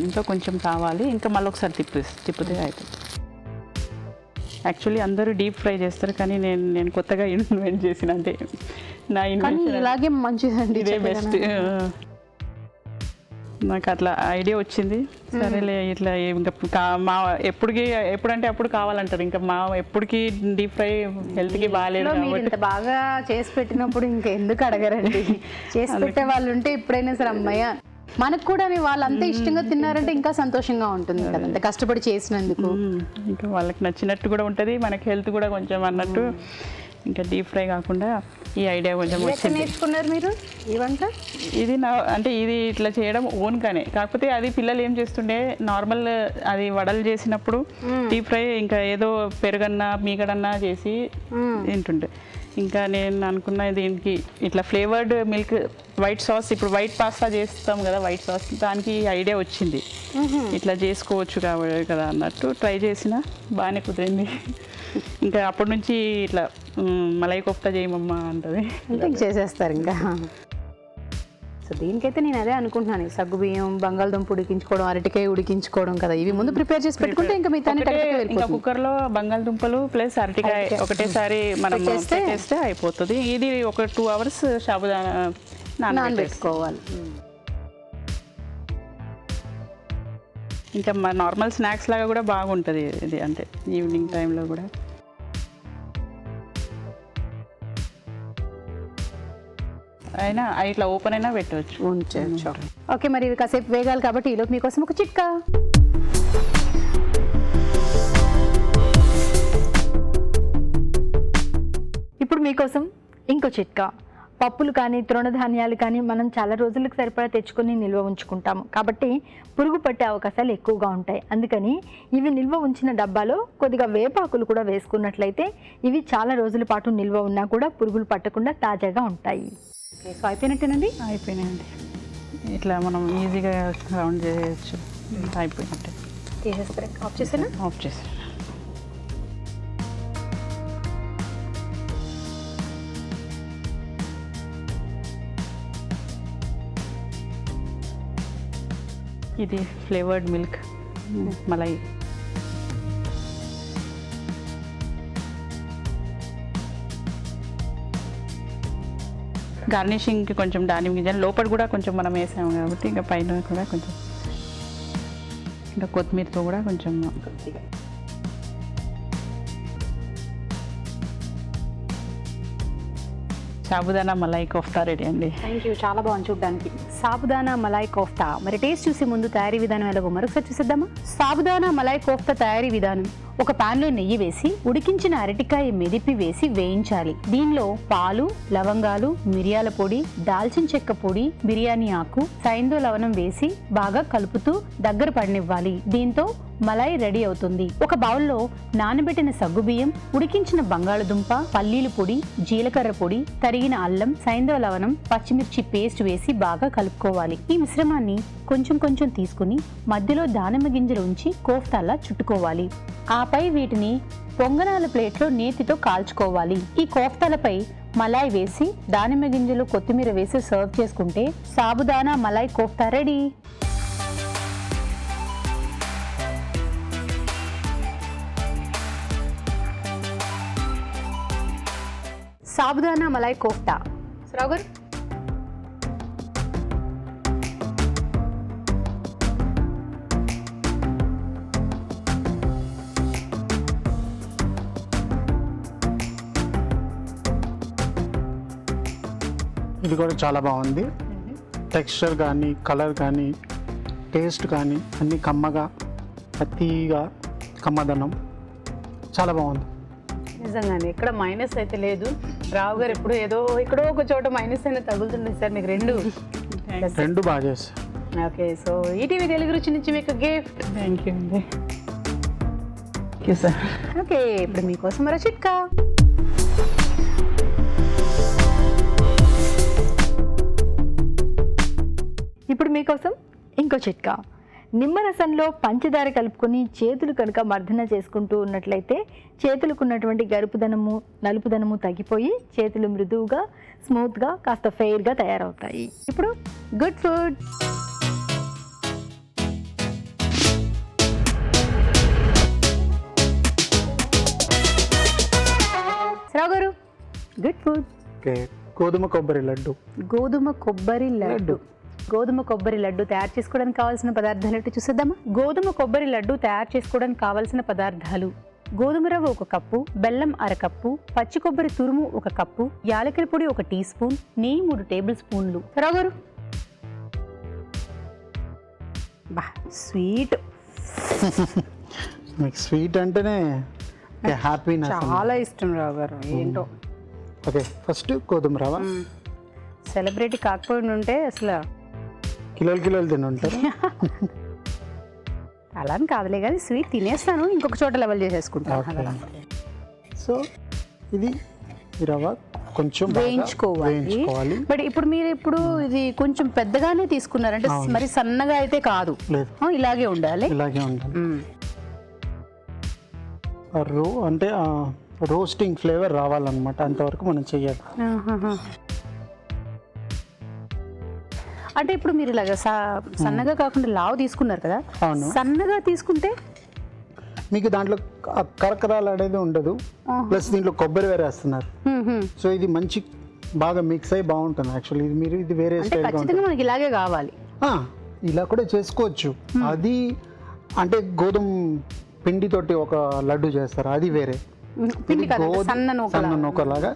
ఇంకా కొంచెం కావాలి, ఇంకా మళ్ళీ ఒకసారి తిప్పితే అవుతుంది. యాక్చువల్లీ అందరూ డీప్ ఫ్రై చేస్తారు, కానీ నేను కొత్తగా ఇన్వెంట్ చేసిన, అంటే నా ఇన్వెన్షన్ ఇలాగే మంచిదండి, ఇదే బెస్ట్. నాకు అట్లా ఐడియా వచ్చింది, సరేలే ఇట్లా ఇంకా మా ఎప్పుడంటే అప్పుడు కావాలంటారు. ఇంకా మా ఎప్పటికీ డీప్ ఫ్రై హెల్త్కి బాగాలేదు కాబట్టి బాగా చేసి పెట్టినప్పుడు ఇంకా ఎందుకు అడగరండి. చేసి పెట్టే వాళ్ళు ఉంటే ఎప్పుడైనా సరే అమ్మయ్య మనకు కూడా వాళ్ళంతా ఇష్టంగా తిన్నారంటే ఇంకా సంతోషంగా ఉంటుంది కదా, అంత కష్టపడి చేసినందుకు. ఇంకా వాళ్ళకి నచ్చినట్టు కూడా ఉంటుంది, మనకి హెల్త్ కూడా కొంచెం అన్నట్టు. ఇంకా డీప్ ఫ్రై కాకుండా ఈ ఐడియా కొంచెం ఎక్కడ వచ్చింది. నేర్చుకున్నారు మీరు ఈ వంట? ఇది ఇది ఇట్లా చేయడం ఓన్గానే, కాకపోతే అది పిల్లలు ఏం చేస్తుండే నార్మల్ అది వడలు చేసినప్పుడు డీప్ ఫ్రై ఇంకా ఏదో పెరుగన్నా మీగడన్నా చేసి తింటుండే. ఇంకా నేను అనుకున్న దీనికి ఇట్లా ఫ్లేవర్డ్ మిల్క్ వైట్ సాస్, ఇప్పుడు వైట్ పాస్తా చేస్తాం కదా వైట్ సాస్, దానికి ఐడియా వచ్చింది ఇట్లా చేసుకోవచ్చు కాబట్టి కదా అన్నట్టు ట్రై చేసిన, బాగానే కుదిరింది. ఇంకా అప్పటి నుంచి ఇట్లా మలై కోఫ్తా చేయమమ్మా అంటది, అంటే ఇంక చేసేస్తారు ఇంకా. సో దీనికైతే నేను అదే అనుకుంటున్నాను, సగ్గుబియ్యం, బంగాళదుంప ఉడికించుకోవడం, అరటికాయ ఉడికించుకోవడం కదా, ఇవి ముందు ప్రిపేర్ చేసి పెట్టుకుంటే ఇంకా మిగతా ఇంకా కుక్కర్లో బంగాళదుంపలు ప్లస్ అరటికాయ ఒకటేసారి మనం చేస్తే అయిపోతుంది. ఇది ఒక 2 hours సాబుదానా నానబెట్టుకోవాలి. ఇంకా నార్మల్ స్నాక్స్ లాగా కూడా బాగుంటుంది ఇది, అంటే ఈవినింగ్ టైంలో కూడా. అయినా ఇట్లా ఓపెన్ అయినా పెట్టవచ్చు. ఉంచవచ్చు. ఓకే, మరి ఇవి కాసేపు వేగాలి కాబట్టి ఈలోపు మీకోసం ఒక చిట్కా. ఇప్పుడు మీకోసం ఇంకో చిట్కా. పప్పులు కానీ తృణధాన్యాలు కానీ మనం చాలా రోజులకు సరిపడా తెచ్చుకొని నిల్వ ఉంచుకుంటాము, కాబట్టి పురుగు పట్టే అవకాశాలు ఎక్కువగా ఉంటాయి. అందుకని ఇవి నిల్వ ఉంచిన డబ్బాలో కొద్దిగా వేపాకులు కూడా వేసుకున్నట్లయితే ఇవి చాలా రోజుల పాటు నిల్వ ఉన్నా కూడా పురుగులు పట్టకుండా తాజాగా ఉంటాయి. సో అయిపోయినట్టేనండి? అయిపోయినాయండి. ఇట్లా మనం ఈజీగా రౌండ్ చేయొచ్చు. అయిపోయినట్టే. తీసేస్తారు, ఆఫ్ చేసేనా? ఆఫ్ చేసి ఇది ఫ్లేవర్డ్ మిల్క్ మలై. గార్నిషింగ్కి కొంచెం దానిమ్మ గింజలు లోపల కూడా కొంచెం మనం వేసాము కాబట్టి ఇంకా పైన కూడా కొంచెం, ఇంకా కొత్తిమీరతో కూడా కొంచెం. సాబుదానా మలై కోఫ్తా రెడీ అండి. థ్యాంక్ యూ, చాలా బాగుంది చూడడానికి. సాబుదానా మలై కోఫ్తా. మరి టేస్ట్ చూసి ముందు తయారీ విధానం ఎలాగో మరొకసారి చూసేద్దామా? సాబుదానా మలై కోఫ్తా తయారీ విధానం: ఒక పాన్లో నెయ్యి వేసి ఉడికించిన అరటికాయ మెదిపి వేసి వేయించాలి. దీనిలో పాలు, లవంగాలు, మిరియాల పొడి, దాల్చిన చెక్క పొడి, బిర్యానీ ఆకు, సైంధవ లవణం వేసి బాగా కలుపుతూ దగ్గర పడనివ్వాలి. దీంతో మలై రెడీ అవుతుంది. ఒక బౌల్లో నానబెట్టిన సగ్గుబియ్యం, ఉడికించిన బంగాళదుంప, పల్లీల పొడి, జీలకర్ర పొడి, తరిగిన అల్లం, సైంధవ లవణం, పచ్చిమిర్చి పేస్ట్ వేసి బాగా కలుపుకోవాలి. ఈ మిశ్రమాన్ని కొంచెం కొంచెం తీసుకుని మధ్యలో దానిమ్మ గింజలు ఉంచి కోఫ్తాలా చుట్టుకోవాలి. ఆపై వీటిని పొంగనాల ప్లేట్లో నేతితో కాల్చుకోవాలి. ఈ కోఫ్తాలపై మలై వేసి దానిమ్మ గింజలు, కొత్తిమీర వేసి సర్వ్ చేసుకుంటే సాబుదానా మలై కోఫ్తా రెడీ. సాబుదానా మలై కోఫ్తా. రావు గారు, ఇది కూడా చాలా బాగుంది. టెక్స్చర్ కానీ, కలర్ కానీ, టేస్ట్ కానీ అన్నీ కమ్మగా, పత్తిగా, కమ్మదనం చాలా బాగుంది. నిజంగానే ఎక్కడ మైనస్ అయితే లేదు. రావు గారు ఎప్పుడు ఏదో ఎక్కడో ఒక చోట మైనస్ అయినా తగులుతుండే సార్ మీకు రెండు బాగా చేస్తారు. ఓకే, సో ఈటీవీ తెలుగు రుచి నుంచి మీకు గిఫ్ట్. థ్యాంక్ యూ అండి. Okay sir. ఓకే, ఇప్పుడు మీకోసం మరో చిట్కా. ఇప్పుడు మీకోసం ఇంకో చిట్కా. నిమ్మరసంలో పంచదార కలుపుకొని చేతులు కనుక మర్దన చేసుకుంటూ ఉన్నట్లయితే చేతులకు ఉన్నటువంటి గరుపుదనము, నలుపుదనము తగ్గిపోయి చేతులు మృదువుగా, స్మూత్గా, కాస్త ఫెయిర్గా తయారవుతాయి. ఇప్పుడు గుడ్ ఫుడ్. రావు గారు, గుడ్ ఫుడ్. ఓకే, గోధుమ కొబ్బరి లడ్డు. గోధుమ కొబ్బరి లడ్డు. గోధుమ కొబ్బరి లడ్డు తయారు చేసుకోవడానికి కావాల్సిన పదార్థాలు ఏంటో చూసేద్దామా? గోధుమ కొబ్బరి లడ్డు తయారు చేసుకోవడానికి కావాల్సిన పదార్థాలు: గోధుమ రవ్వ 1 కప్పు, బెల్లం 1/2 కప్పు, పచ్చి కొబ్బరి తురుము 1 కప్పు, యాలకుల పొడి 1 టీ స్పూన్, నెయ్యి 3 టేబుల్ స్పూన్లు. రావు గారు, బా స్వీట్. మీకు స్వీట్ అంటేనే హ్యాపీనెస్. చాలా ఇష్టం రావు గారు. ఏంటో ఓకే, ఫస్ట్ గోధుమ రవ్వ. సెలబ్రిటీ కాకపోయి ఉంటే అసలు కిలోలు తిని ఉంటారు. అలా అని కాదులే కానీ స్వీట్ తినేస్తాను, ఇంకొక చోట లెవెల్ చేసేసుకుంటాను. ఓకే. సో ఇది ఈ రవ్వ కొంచెం బాగా వేయించుకోవాలి. బట్ ఇప్పుడు మీరు ఇది కొంచెం పెద్దగానే తీసుకున్నారు అంటే మరి సన్నగా అయితే కాదు, లేదు ఇలాగే ఉండాలి. ఇలాగే ఉండాలి. అంటే రోస్టింగ్ ఫ్లేవర్ రావాలన్నమాట, అంతవరకు మనం చెయ్యాలి. అంటే ఇప్పుడు మీరు ఇలాగ సన్నగా కాకుండా లావు తీసుకున్నారు కదా, సన్నగా తీసుకుంటే మీకు దాంట్లో కరకరాలు అనేది ఉండదు, ప్లస్ దీంట్లో కొబ్బరి వేరే వేస్తున్నారు. సో ఇది మంచి బాగా మిక్స్ అయ్యి బాగుంటుంది. యాక్చువల్లీ ఇది మీరు ఇది వేరే స్టైల్ ఖచ్చితంగా మనకి ఇలాగే కావాలి. ఇలా కూడా చేసుకోవచ్చు. అది అంటే గోధుమ పిండితోటి ఒక లడ్డు చేస్తారు, అది వేరే. సన్న నూకలాగా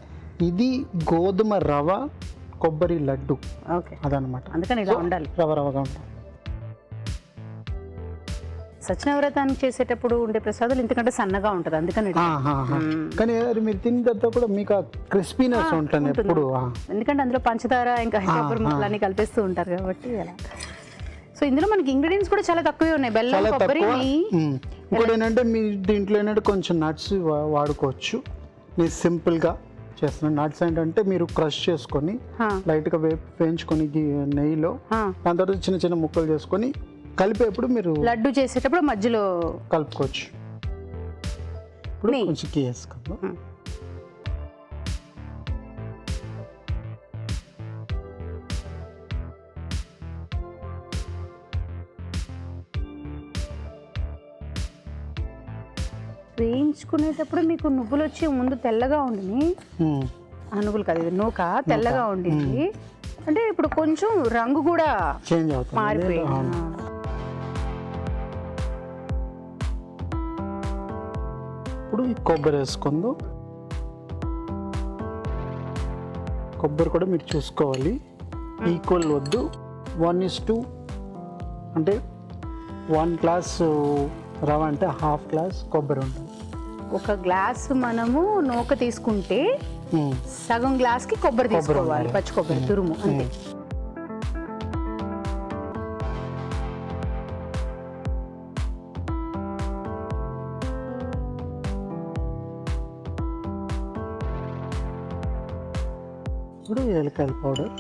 ఇది గోధుమ రవ్వ కొబ్బరి లడ్డు అదనమాట. అందుకని ఇలా ఉండాలి, రవ్వగా ఉండాలి. సత్యనవ్రతానికి చేసేటప్పుడు ఉండే ప్రసాదాలు ఇంతకంటే సన్నగా ఉంటుంది, అందుకని. కానీ మీరు తిన్న తర్వాత కూడా మీకు ఆ క్రిస్పీనెస్ ఉంటుంది ఎప్పుడు, ఎందుకంటే అందులో పంచదార ఇంకా కొబ్బరి ముక్కలు అన్ని కలిపేస్తూ ఉంటారు కాబట్టి అలా. సో ఇందులో మనకి ఇంగ్రీడియంట్స్ కూడా చాలా తక్కువే ఉన్నాయి, బెల్లం, కొబ్బరి. ఇంకోటి ఏంటంటే మీ దీంట్లో ఏంటంటే కొంచెం నట్స్ వాడుకోవచ్చు. నేను సింపుల్గా చేస్తున్నాను. నట్స్ ఏంటంటే మీరు క్రష్ చేసుకొని లైట్గా వేయించుకొని నెయ్యిలో, దాని తర్వాత చిన్న చిన్న ముక్కలు చేసుకొని కలిపేప్పుడు మీరు లడ్డు చేసేటప్పుడు మధ్యలో కలుపుకోవచ్చు. ఇప్పుడు కొంచెం గీ వేసుకుందాం. వేయించుకునేటప్పుడు మీకు నువ్వులు వచ్చి ముందు తెల్లగా ఉండి, నువ్వులు కాదు ఇది నూక తెల్లగా ఉండింది అంటే ఇప్పుడు కొంచెం రంగు కూడా చేంజ్ అవుతుంది, మారిపోయింది. ఇప్పుడు ఈ కొబ్బరి వేసుకుందాం. కొబ్బరి కూడా మీరు చూసుకోవాలి, ఈక్వల్ వద్దు. 1:2 అంటే 1 గ్లాస్ రవ్వ అంటే 1/2 గ్లాస్ కొబ్బరి ఉంటుంది. ఒక గ్లాస్ మనము నూక తీసుకుంటే సగం గ్లాస్ కి కొబ్బరి తీసుకోవాలి, పచ్చి కొబ్బరి తురుము అంతే. ఇప్పుడు ఏలకాయల పౌడర్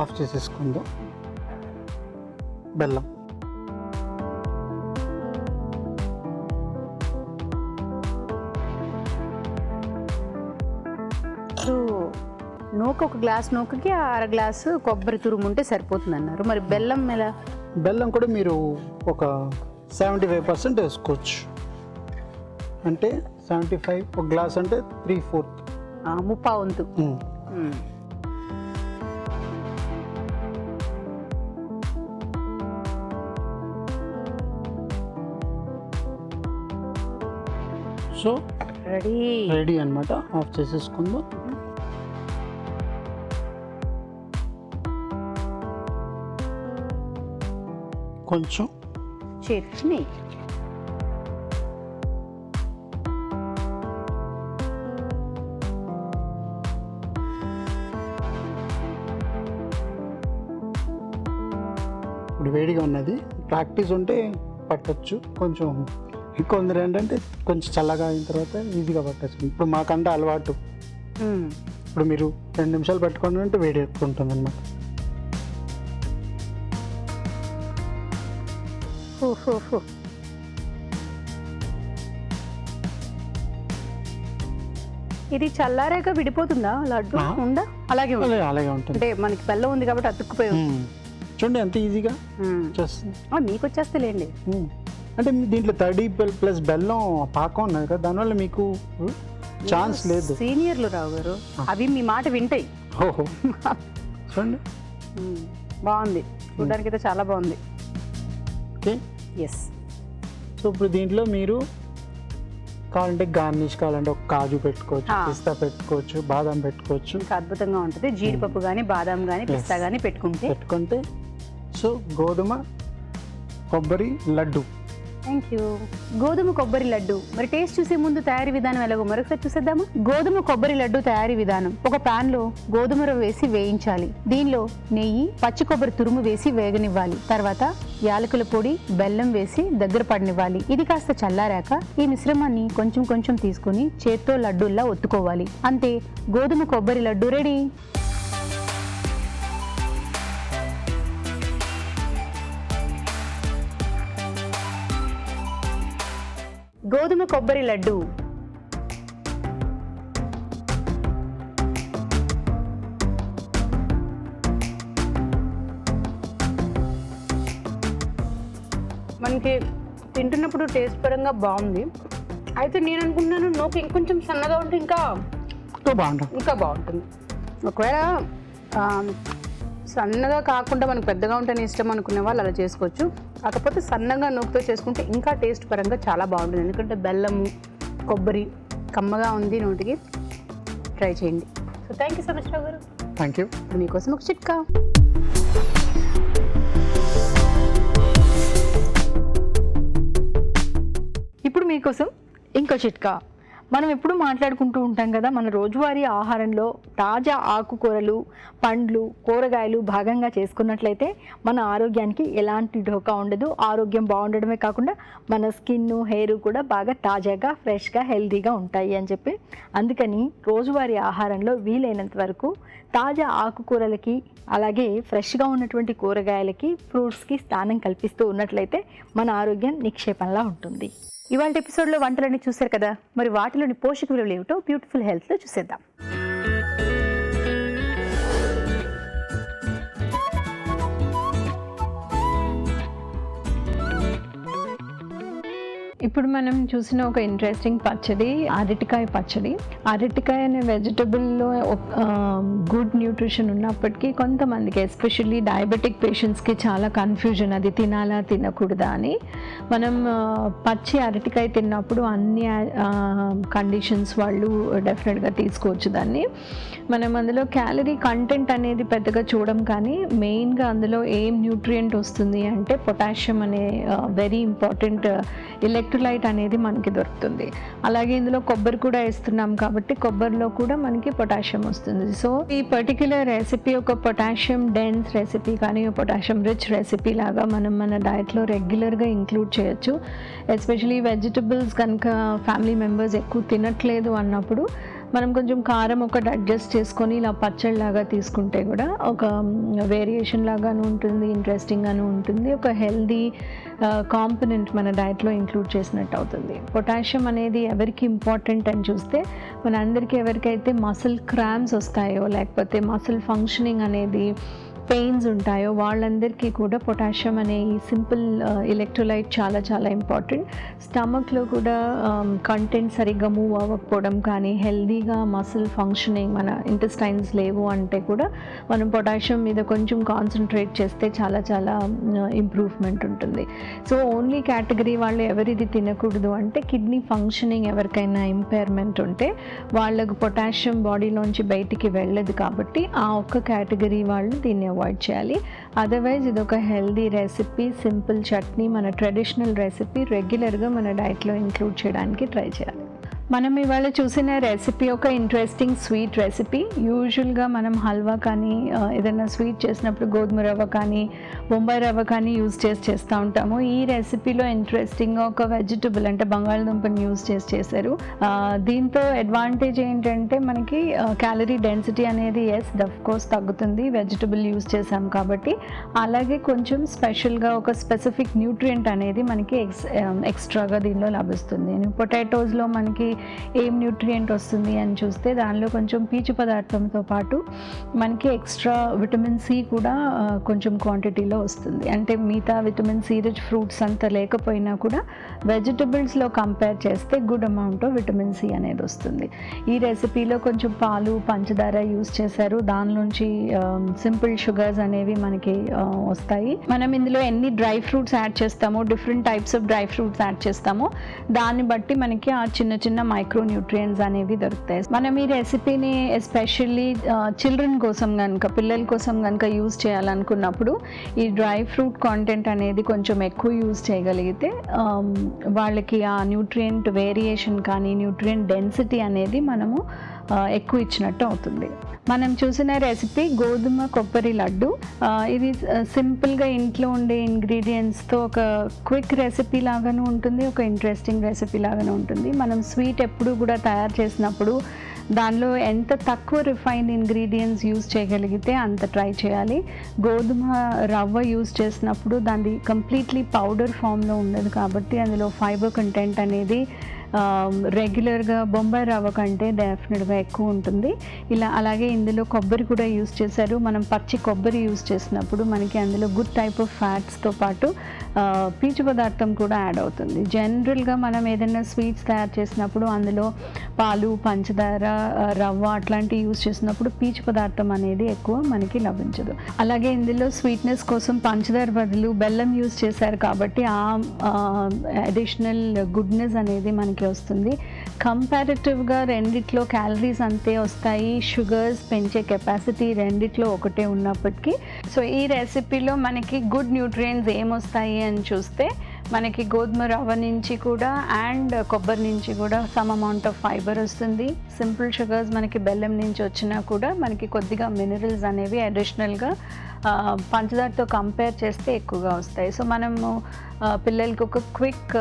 ఆఫ్ చేసేసుకుందాం. బెల్లం నూక ఒక గ్లాస్ నూకకి 1/2 గ్లాసు కొబ్బరి తురుము ఉంటే సరిపోతుంది అన్నారు. మరి బెల్లం ఎలా? బెల్లం కూడా మీరు ఒక 75% వేసుకోవచ్చు. అంటే 75 ఒక గ్లాస్ అంటే 3/4, 3/4 వంతు. సో రెడీ అన్నమాట. ఆఫ్ చేసేసుకుందాం. కొంచెం చట్నీ, ఇప్పుడు వేడిగా ఉన్నది. ప్రాక్టీస్ ఉంటే పట్టచ్చు. కొంచెం కొందరు ఏంటంటే కొంచెం చల్లగా అయిన తర్వాత ఈజీగా పట్టచ్చు. ఇప్పుడు మాకంటే అలవాటు. ఇప్పుడు మీరు 2 నిమిషాలు పెట్టుకోండి అంటే వేడి ఎక్కువ ఉంటుంది అన్నమాట. ఇది చల్లారాక విడిపోతుందా లడ్డు? ఉందా? అలాగే ఉంటుంది. అంటే మనకి బెల్లం ఉంది కాబట్టి అతుక్కుపోయి చూడండి ఎంత ఈజీగా చేస్తుంది. మీకు వచ్చేస్తలేండి. అంటే దీంట్లో తడి ప్లస్ బెల్లం పాకం ఉన్నది కదా, దానివల్ల మీకు ఛాన్స్ లేదు. సీనియర్లు రావు గారు, అవి మీ మాట వింటాయి. ఓహో చూడండి, బాగుంది, చూడడానికి అయితే చాలా బాగుంది. Okay, yes. సో ఇప్పుడు దీంట్లో మీరు కావాలంటే గార్నిష్ కావాలంటే ఒక కాజు పెట్టుకోవచ్చు, పిస్తా పెట్టుకోవచ్చు, బాదం పెట్టుకోవచ్చు. ఇంకా అద్భుతంగా ఉంటుంది. జీడిపప్పు కానీ బాదం కానీ పిస్తా కానీ పెట్టుకుంటే సో గోధుమ కొబ్బరి లడ్డు థ్యాంక్ యూ. గోధుమ కొబ్బరి లడ్డు. మరి టేస్ట్ చూసే ముందు తయారీ విధానం ఎలాగో మరొకసారి చూసేద్దామా. గోధుమ కొబ్బరి లడ్డు తయారీ విధానం. ఒక పాన్ లో గోధుమ రవ్వ వేసి వేయించాలి. దీనిలో నెయ్యి, పచ్చి కొబ్బరి తురుము వేసి వేగనివ్వాలి. తర్వాత యాలకుల పొడి, బెల్లం వేసి దగ్గర పడనివ్వాలి. ఇది కాస్త చల్లారాక ఈ మిశ్రమాన్ని కొంచెం కొంచెం తీసుకుని చేత్తో లడ్డూల్లా ఒత్తుకోవాలి. అంతే, గోధుమ కొబ్బరి లడ్డు రెడీ. గోధుమ కొబ్బరి లడ్డు. మనకి తింటున్నప్పుడు టేస్ట్ పరంగా బాగుంది. అయితే నేను అనుకున్నాను నోకు ఇంకొంచెం సన్నగా ఉంటే ఇంకా బాగుంటుంది. ఒకవేళ సన్నగా కాకుండా మనకు పెద్దగా ఉంటేనే ఇష్టం అనుకునే వాళ్ళు అలా చేసుకోవచ్చు. కాకపోతే సన్నగా నూకుతో చేసుకుంటే ఇంకా టేస్ట్ పరంగా చాలా బాగుంటుంది. ఎందుకంటే బెల్లము, కొబ్బరి కమ్మగా ఉంది, నోటికి ట్రై చేయండి. So thank you so much Rao గారు. Thank you. మీకోసం ఒక చిట్కా. ఇప్పుడు మీకోసం ఇంకో చిట్కా. మనం ఎప్పుడు మాట్లాడుకుంటూ ఉంటాం కదా, మన రోజువారీ ఆహారంలో తాజా ఆకుకూరలు, పండ్లు, కూరగాయలు భాగంగా చేసుకున్నట్లయితే మన ఆరోగ్యానికి ఎలాంటి ఢోకా ఉండదు. ఆరోగ్యం బాగుండడమే కాకుండా మన స్కిన్, హెయిర్ కూడా బాగా తాజాగా, ఫ్రెష్గా, హెల్తీగా ఉంటాయి అని చెప్పి. అందుకని రోజువారీ ఆహారంలో వీలైనంత వరకు తాజా ఆకుకూరలకి, అలాగే ఫ్రెష్గా ఉన్నటువంటి కూరగాయలకి, ఫ్రూట్స్కి స్థానం కల్పిస్తూ ఉన్నట్లయితే మన ఆరోగ్యం నిక్షేపంలా ఉంటుంది. ఇవాళ ఎపిసోడ్లో వంటలన్నీ చూశారు కదా, మరి వాటిలోని పోషక విలువలు ఏమిటో బ్యూటిఫుల్ హెల్త్లో చూసేద్దాం. ఇప్పుడు మనం చూసిన ఒక ఇంట్రెస్టింగ్ పచ్చడి అరటికాయ పచ్చడి. అరటికాయ అనే వెజిటబుల్లో గుడ్ న్యూట్రిషన్ ఉన్నప్పటికీ కొంతమందికి, ఎస్పెషల్లీ డయాబెటిక్ పేషెంట్స్కి చాలా కన్ఫ్యూజన్, అది తినాలా తినకూడదా అని. మనం పచ్చి అరటికాయ తిన్నప్పుడు అన్ని కండిషన్స్ వాళ్ళు డెఫినెట్గా తీసుకోవచ్చు దాన్ని. మనం అందులో క్యాలరీ కంటెంట్ అనేది పెద్దగా చూడం, కానీ మెయిన్గా అందులో ఏం న్యూట్రియంట్ వస్తుంది అంటే పొటాషియం అనే వెరీ ఇంపార్టెంట్ ఎలక్ట్రోలైట్ అనేది మనకి దొరుకుతుంది. అలాగే ఇందులో కొబ్బరి కూడా వేస్తున్నాం కాబట్టి కొబ్బరిలో కూడా మనకి పొటాషియం వస్తుంది. సో ఈ పర్టిక్యులర్ రెసిపీ ఒక పొటాషియం డెన్స్ రెసిపీ కానీ పొటాషియం రిచ్ రెసిపీ లాగా మనం మన డైట్లో రెగ్యులర్గా ఇంక్లూడ్ చేయొచ్చు. ఎస్పెషలీ వెజిటబుల్స్ కనుక ఫ్యామిలీ మెంబర్స్ ఎక్కువ తినట్లేదు అన్నప్పుడు మనం కొంచెం కారం ఒకటి అడ్జస్ట్ చేసుకొని ఇలా పచ్చడిలాగా తీసుకుంటే కూడా ఒక వేరియేషన్ లాగాను ఉంటుంది, ఇంట్రెస్టింగ్గాను ఉంటుంది, ఒక హెల్దీ కాంపనెంట్ మన డైట్లో ఇంక్లూడ్ చేసినట్టు అవుతుంది. పొటాషియం అనేది ఎవరికి ఇంపార్టెంట్ అని చూస్తే, మన అందరికీ ఎవరికైతే మసిల్ క్రాంప్స్ వస్తాయో, లేకపోతే మసిల్ ఫంక్షనింగ్ అనేది పెయిన్స్ ఉంటాయో వాళ్ళందరికీ కూడా పొటాషియం అనే ఈ సింపుల్ ఎలక్ట్రోలైట్ చాలా చాలా ఇంపార్టెంట్. స్టమక్లో కూడా కంటెంట్ సరిగ్గా మూవ్ అవ్వకపోవడం కానీ, హెల్దీగా మసిల్ ఫంక్షనింగ్, మన ఇంటెస్టైన్స్ లేవు అంటే కూడా మనం పొటాషియం మీద కొంచెం కాన్సన్ట్రేట్ చేస్తే చాలా చాలా ఇంప్రూవ్మెంట్ ఉంటుంది. సో ఓన్లీ కేటగిరీ వాళ్ళు ఎవరిది తినకూడదు అంటే, కిడ్నీ ఫంక్షనింగ్ ఎవరికైనా ఇంపైర్మెంట్ ఉంటే వాళ్ళకు పొటాషియం బాడీలోంచి బయటికి వెళ్ళదు కాబట్టి ఆ ఒక్క కేటగిరీ వాళ్ళు దీన్ని అవాయిడ్ చేయాలి. అదర్వైజ్ ఇది ఒక హెల్దీ రెసిపీ, సింపుల్ చట్నీ, మన ట్రెడిషనల్ రెసిపీ రెగ్యులర్గా మన డైట్లో ఇంక్లూడ్ చేయడానికి ట్రై చేయాలి. మనం ఇవాళ చూసిన రెసిపీ ఒక ఇంట్రెస్టింగ్ స్వీట్ రెసిపీ. యూజువల్గా మనం హల్వా కానీ ఏదైనా స్వీట్ చేసినప్పుడు గోధుమ రవ్వ కానీ బొంబాయి రవ్వ కానీ యూజ్ చేస్తూ ఉంటాము. ఈ రెసిపీలో ఇంట్రెస్టింగ్గా ఒక వెజిటబుల్ అంటే బంగాళదుంపని యూజ్ చేశారు. దీంతో అడ్వాంటేజ్ ఏంటంటే మనకి క్యాలరీ డెన్సిటీ అనేది ఆఫ్ కోర్స్ తగ్గుతుంది, వెజిటబుల్ యూజ్ చేసాం కాబట్టి. అలాగే కొంచెం స్పెషల్గా ఒక స్పెసిఫిక్ న్యూట్రియంట్ అనేది మనకి ఎక్స్ట్రాగా దీనిలో లభిస్తుంది. పొటాటోస్లో మనకి ఏం న్యూట్రియంట్ వస్తుంది అని చూస్తే దానిలో కొంచెం పీచు పదార్థంతో పాటు మనకి ఎక్స్ట్రా విటమిన్ సి కూడా కొంచెం క్వాంటిటీలో వస్తుంది. అంటే మిగతా విటమిన్ సి రిచ్ ఫ్రూట్స్ అంతా లేకపోయినా కూడా వెజిటబుల్స్లో కంపేర్ చేస్తే good amount of vitamin C అనేది వస్తుంది. ఈ రెసిపీలో కొంచెం పాలు, పంచదార యూజ్ చేశారు. దానిలోంచి సింపుల్ షుగర్స్ అనేవి మనకి వస్తాయి. మనం ఇందులో ఎన్ని డ్రై ఫ్రూట్స్ యాడ్ చేస్తామో, different types of dry fruits add చేస్తామో దాన్ని బట్టి మనకి ఆ చిన్న చిన్న మైక్రో న్యూట్రియంట్స్ అనేవి దొరుకుతాయి. మనం ఈ రెసిపీని ఎస్పెషల్లీ చిల్డ్రన్ కోసం కనుక, పిల్లల కోసం కనుక యూజ్ చేయాలనుకున్నప్పుడు ఈ డ్రై ఫ్రూట్ కాంటెంట్ అనేది కొంచెం ఎక్కువ యూజ్ చేయగలిగితే వాళ్ళకి ఆ న్యూట్రియంట్ వేరియేషన్ కానీ న్యూట్రియంట్ డెన్సిటీ అనేది మనము ఎక్కువ ఇచ్చినట్టు అవుతుంది. మనం చూసిన రెసిపీ గోధుమ కొబ్బరి లడ్డు. ఇది సింపుల్గా ఇంట్లో ఉండే ఇంగ్రీడియంట్స్తో ఒక క్విక్ రెసిపీ లాగాను ఉంటుంది, ఒక ఇంట్రెస్టింగ్ రెసిపీ లాగాను ఉంటుంది. మనం స్వీట్ ఎప్పుడు కూడా తయారు చేసినప్పుడు దానిలో ఎంత తక్కువ రిఫైన్డ్ ఇంగ్రీడియంట్స్ యూజ్ చేయగలిగితే అంత ట్రై చేయాలి. గోధుమ రవ్వ యూజ్ చేసినప్పుడు దాన్ని కంప్లీట్లీ పౌడర్ ఫామ్లో ఉండదు కాబట్టి అందులో ఫైబర్ కంటెంట్ అనేది రెగ్యులర్గా బొంబాయి రవ్వ కంటే డెఫినెట్గా ఎక్కువ ఉంటుంది. అలాగే ఇందులో కొబ్బరి కూడా యూజ్ చేశారు. మనం పచ్చి కొబ్బరి యూజ్ చేసినప్పుడు మనకి అందులో గుడ్ టైప్ ఆఫ్ ఫ్యాట్స్తో పాటు పీచు పదార్థం కూడా యాడ్ అవుతుంది. జనరల్గా మనం ఏదైనా స్వీట్స్ తయారు చేసినప్పుడు అందులో పాలు, పంచదార, రవ్వ అట్లాంటివి యూజ్ చేసినప్పుడు పీచు పదార్థం అనేది ఎక్కువ మనకి లభించదు. అలాగే ఇందులో స్వీట్నెస్ కోసం పంచదార బదులు బెల్లం యూజ్ చేశారు కాబట్టి ఆ అడిషనల్ గుడ్నెస్ అనేది మనకి వస్తుంది. కంపారిటివ్గా రెండిట్లో క్యాలరీస్ అంతే వస్తాయి, షుగర్స్ పెంచే కెపాసిటీ రెండిట్లో ఒకటే ఉన్నప్పటికీ. సో ఈ రెసిపీలో మనకి గుడ్ న్యూట్రియంట్స్ ఏమొస్తాయి అని చూస్తే మనకి గోధుమ రవ్వ నుంచి కూడా అండ్ కొబ్బరి నుంచి కూడా సమ్ అమౌంట్ ఆఫ్ ఫైబర్ వస్తుంది. సింపుల్ షుగర్స్ మనకి బెల్లం నుంచి వచ్చినా కూడా మనకి కొద్దిగా మినరల్స్ అనేవి అడిషనల్గా పంచదారతో కంపేర్ చేస్తే ఎక్కువగా వస్తాయి. సో మనము పిల్లలకి ఒక క్విక్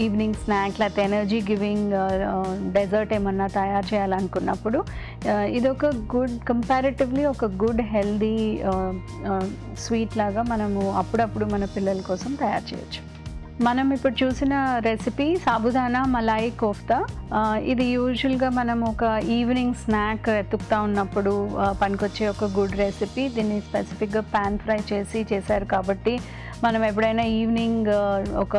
ఈవినింగ్ స్నాక్ లేకపోతే ఎనర్జీ గివింగ్ డెజర్ట్ ఏమన్నా తయారు చేయాలనుకున్నప్పుడు ఇది ఒక గుడ్ కంపారిటివ్లీ ఒక గుడ్ హెల్దీ స్వీట్ లాగా మనము అప్పుడప్పుడు మన పిల్లల కోసం తయారు చేయొచ్చు. మనం ఇప్పుడు చూసిన రెసిపీ సాబుదానా మలాయి కోఫ్తా. ఇది యూజువల్గా మనం ఒక ఈవినింగ్ స్నాక్ ఎత్తుకుతా ఉన్నప్పుడు పనికొచ్చే ఒక గుడ్ రెసిపీ. దీన్ని స్పెసిఫిక్గా పాన్ ఫ్రై చేశారు కాబట్టి మనం ఎప్పుడైనా ఈవినింగ్ ఒక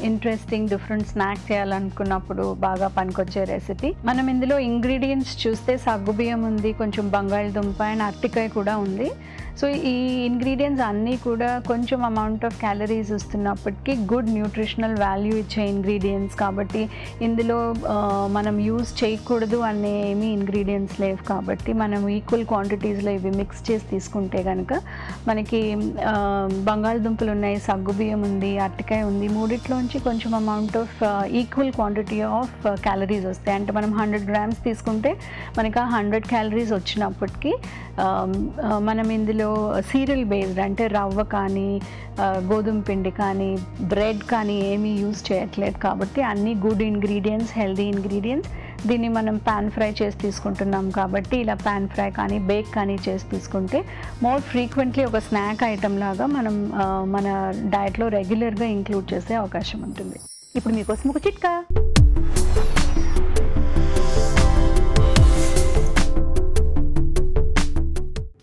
ఇంట్రెస్టింగ్ డిఫరెంట్ స్నాక్ చేయాలనుకున్నప్పుడు బాగా పనికొచ్చే రెసిపీ. మనం ఇందులో ఇంగ్రీడియంట్స్ చూస్తే సగ్గుబియ్యం ఉంది, కొంచెం బంగాళదుంప అండ్ అరటికాయ కూడా ఉంది. సో ఈ ఇంగ్రీడియంట్స్ అన్నీ కూడా కొంచెం అమౌంట్ ఆఫ్ క్యాలరీస్ ఇస్తున్నప్పటికీ గుడ్ న్యూట్రిషనల్ వాల్యూ ఇచ్చే ఇంగ్రీడియంట్స్ కాబట్టి ఇందులో మనం యూజ్ చేయకూడదు అనే ఏమీ ఇంగ్రీడియంట్స్ లేవు కాబట్టి మనం ఈక్వల్ క్వాంటిటీస్లో ఇవి మిక్స్ చేసి తీసుకుంటే కనుక మనకి బంగాళదుంపలు ఉన్నాయి, సగ్గుబియ్యం ఉంది, అరటికాయ ఉంది, మూడిట్లోంచి కొంచెం amount of equal quantity of calories వస్తాయి. అంటే మనం 100 grams తీసుకుంటే మనకి 100 calories వచ్చినప్పటికీ మనం ఇందులో సీరియల్ బేస్డ్ అంటే రవ్వ కానీ గోధుమ పిండి కానీ బ్రెడ్ కానీ ఏమీ యూజ్ చేయట్లేదు కాబట్టి అన్ని గుడ్ ఇంగ్రీడియంట్స్, హెల్దీ ఇంగ్రీడియంట్స్. దీన్ని మనం పాన్ ఫ్రై చేసి తీసుకుంటున్నాం కాబట్టి ఇలా పాన్ ఫ్రై కానీ బేక్ కానీ చేసి తీసుకుంటే మోర్ ఫ్రీక్వెంట్లీ ఒక స్నాక్ ఐటమ్ లాగా మనం మన డైట్లో రెగ్యులర్గా ఇంక్లూడ్ చేసే అవకాశం ఉంటుంది. ఇప్పుడు మీకోసం ఒక చిట్కా.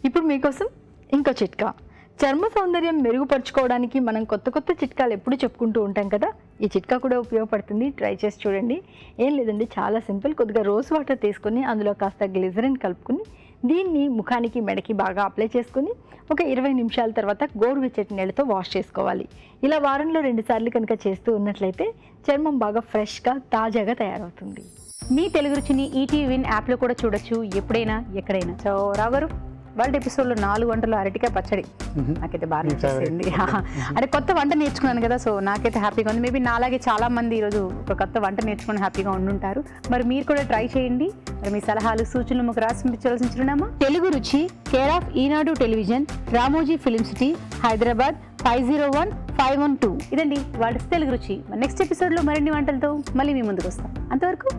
ఇప్పుడు మీకోసం ఇంకో చిట్కా. చర్మ సౌందర్యం మెరుగుపరుచుకోవడానికి మనం కొత్త కొత్త చిట్కాలు ఎప్పుడు చెప్పుకుంటూ ఉంటాం కదా, ఈ చిట్కా కూడా ఉపయోగపడుతుంది. ట్రై చేసి చూడండి. ఏం లేదండి, చాలా సింపుల్. కొద్దిగా రోజ్ వాటర్ తీసుకొని అందులో కాస్త గ్లిజరిన్ కలుపుకొని దీన్ని ముఖానికి మెడకి బాగా అప్లై చేసుకుని ఒక 20 నిమిషాల తర్వాత గోరువెచ్చటి నీళ్ళతో వాష్ చేసుకోవాలి. ఇలా వారంలో 2 సార్లు కనుక చేస్తూ ఉన్నట్లయితే చర్మం బాగా ఫ్రెష్గా తాజాగా తయారవుతుంది. మీ తెలుగు రుచిని ఈటీవీ విన్ యాప్లో కూడా చూడొచ్చు, ఎప్పుడైనా ఎక్కడైనా. సో రావు గారు, వరల్డ్ ఎపిసోడ్లో 4 వంటలు అరటికాయ పచ్చడి నాకైతే బాగా నచ్చేసింది. అంటే కొత్త వంట నేర్చుకున్నాను కదా, సో నాకైతే హ్యాపీగా ఉంది. మేబీ నాలాగే చాలా మంది ఈరోజు ఒక కొత్త వంట నేర్చుకుని హ్యాపీగా ఉండుంటారు. మరి మీరు కూడా ట్రై చేయండి. మరి మీ సలహాలు, సూచనలు మాకు రాసి పంపించాల్సిన చిరునామా తెలుగు రుచి, care of Eenadu television, Ramoji film city, Hyderabad 501512. ఇదండి వాళ్ళ తెలుగు రుచి. నెక్స్ట్ ఎపిసోడ్లో మరిన్ని వంటలతో మళ్ళీ మీ ముందుకు వస్తాం. అంతవరకు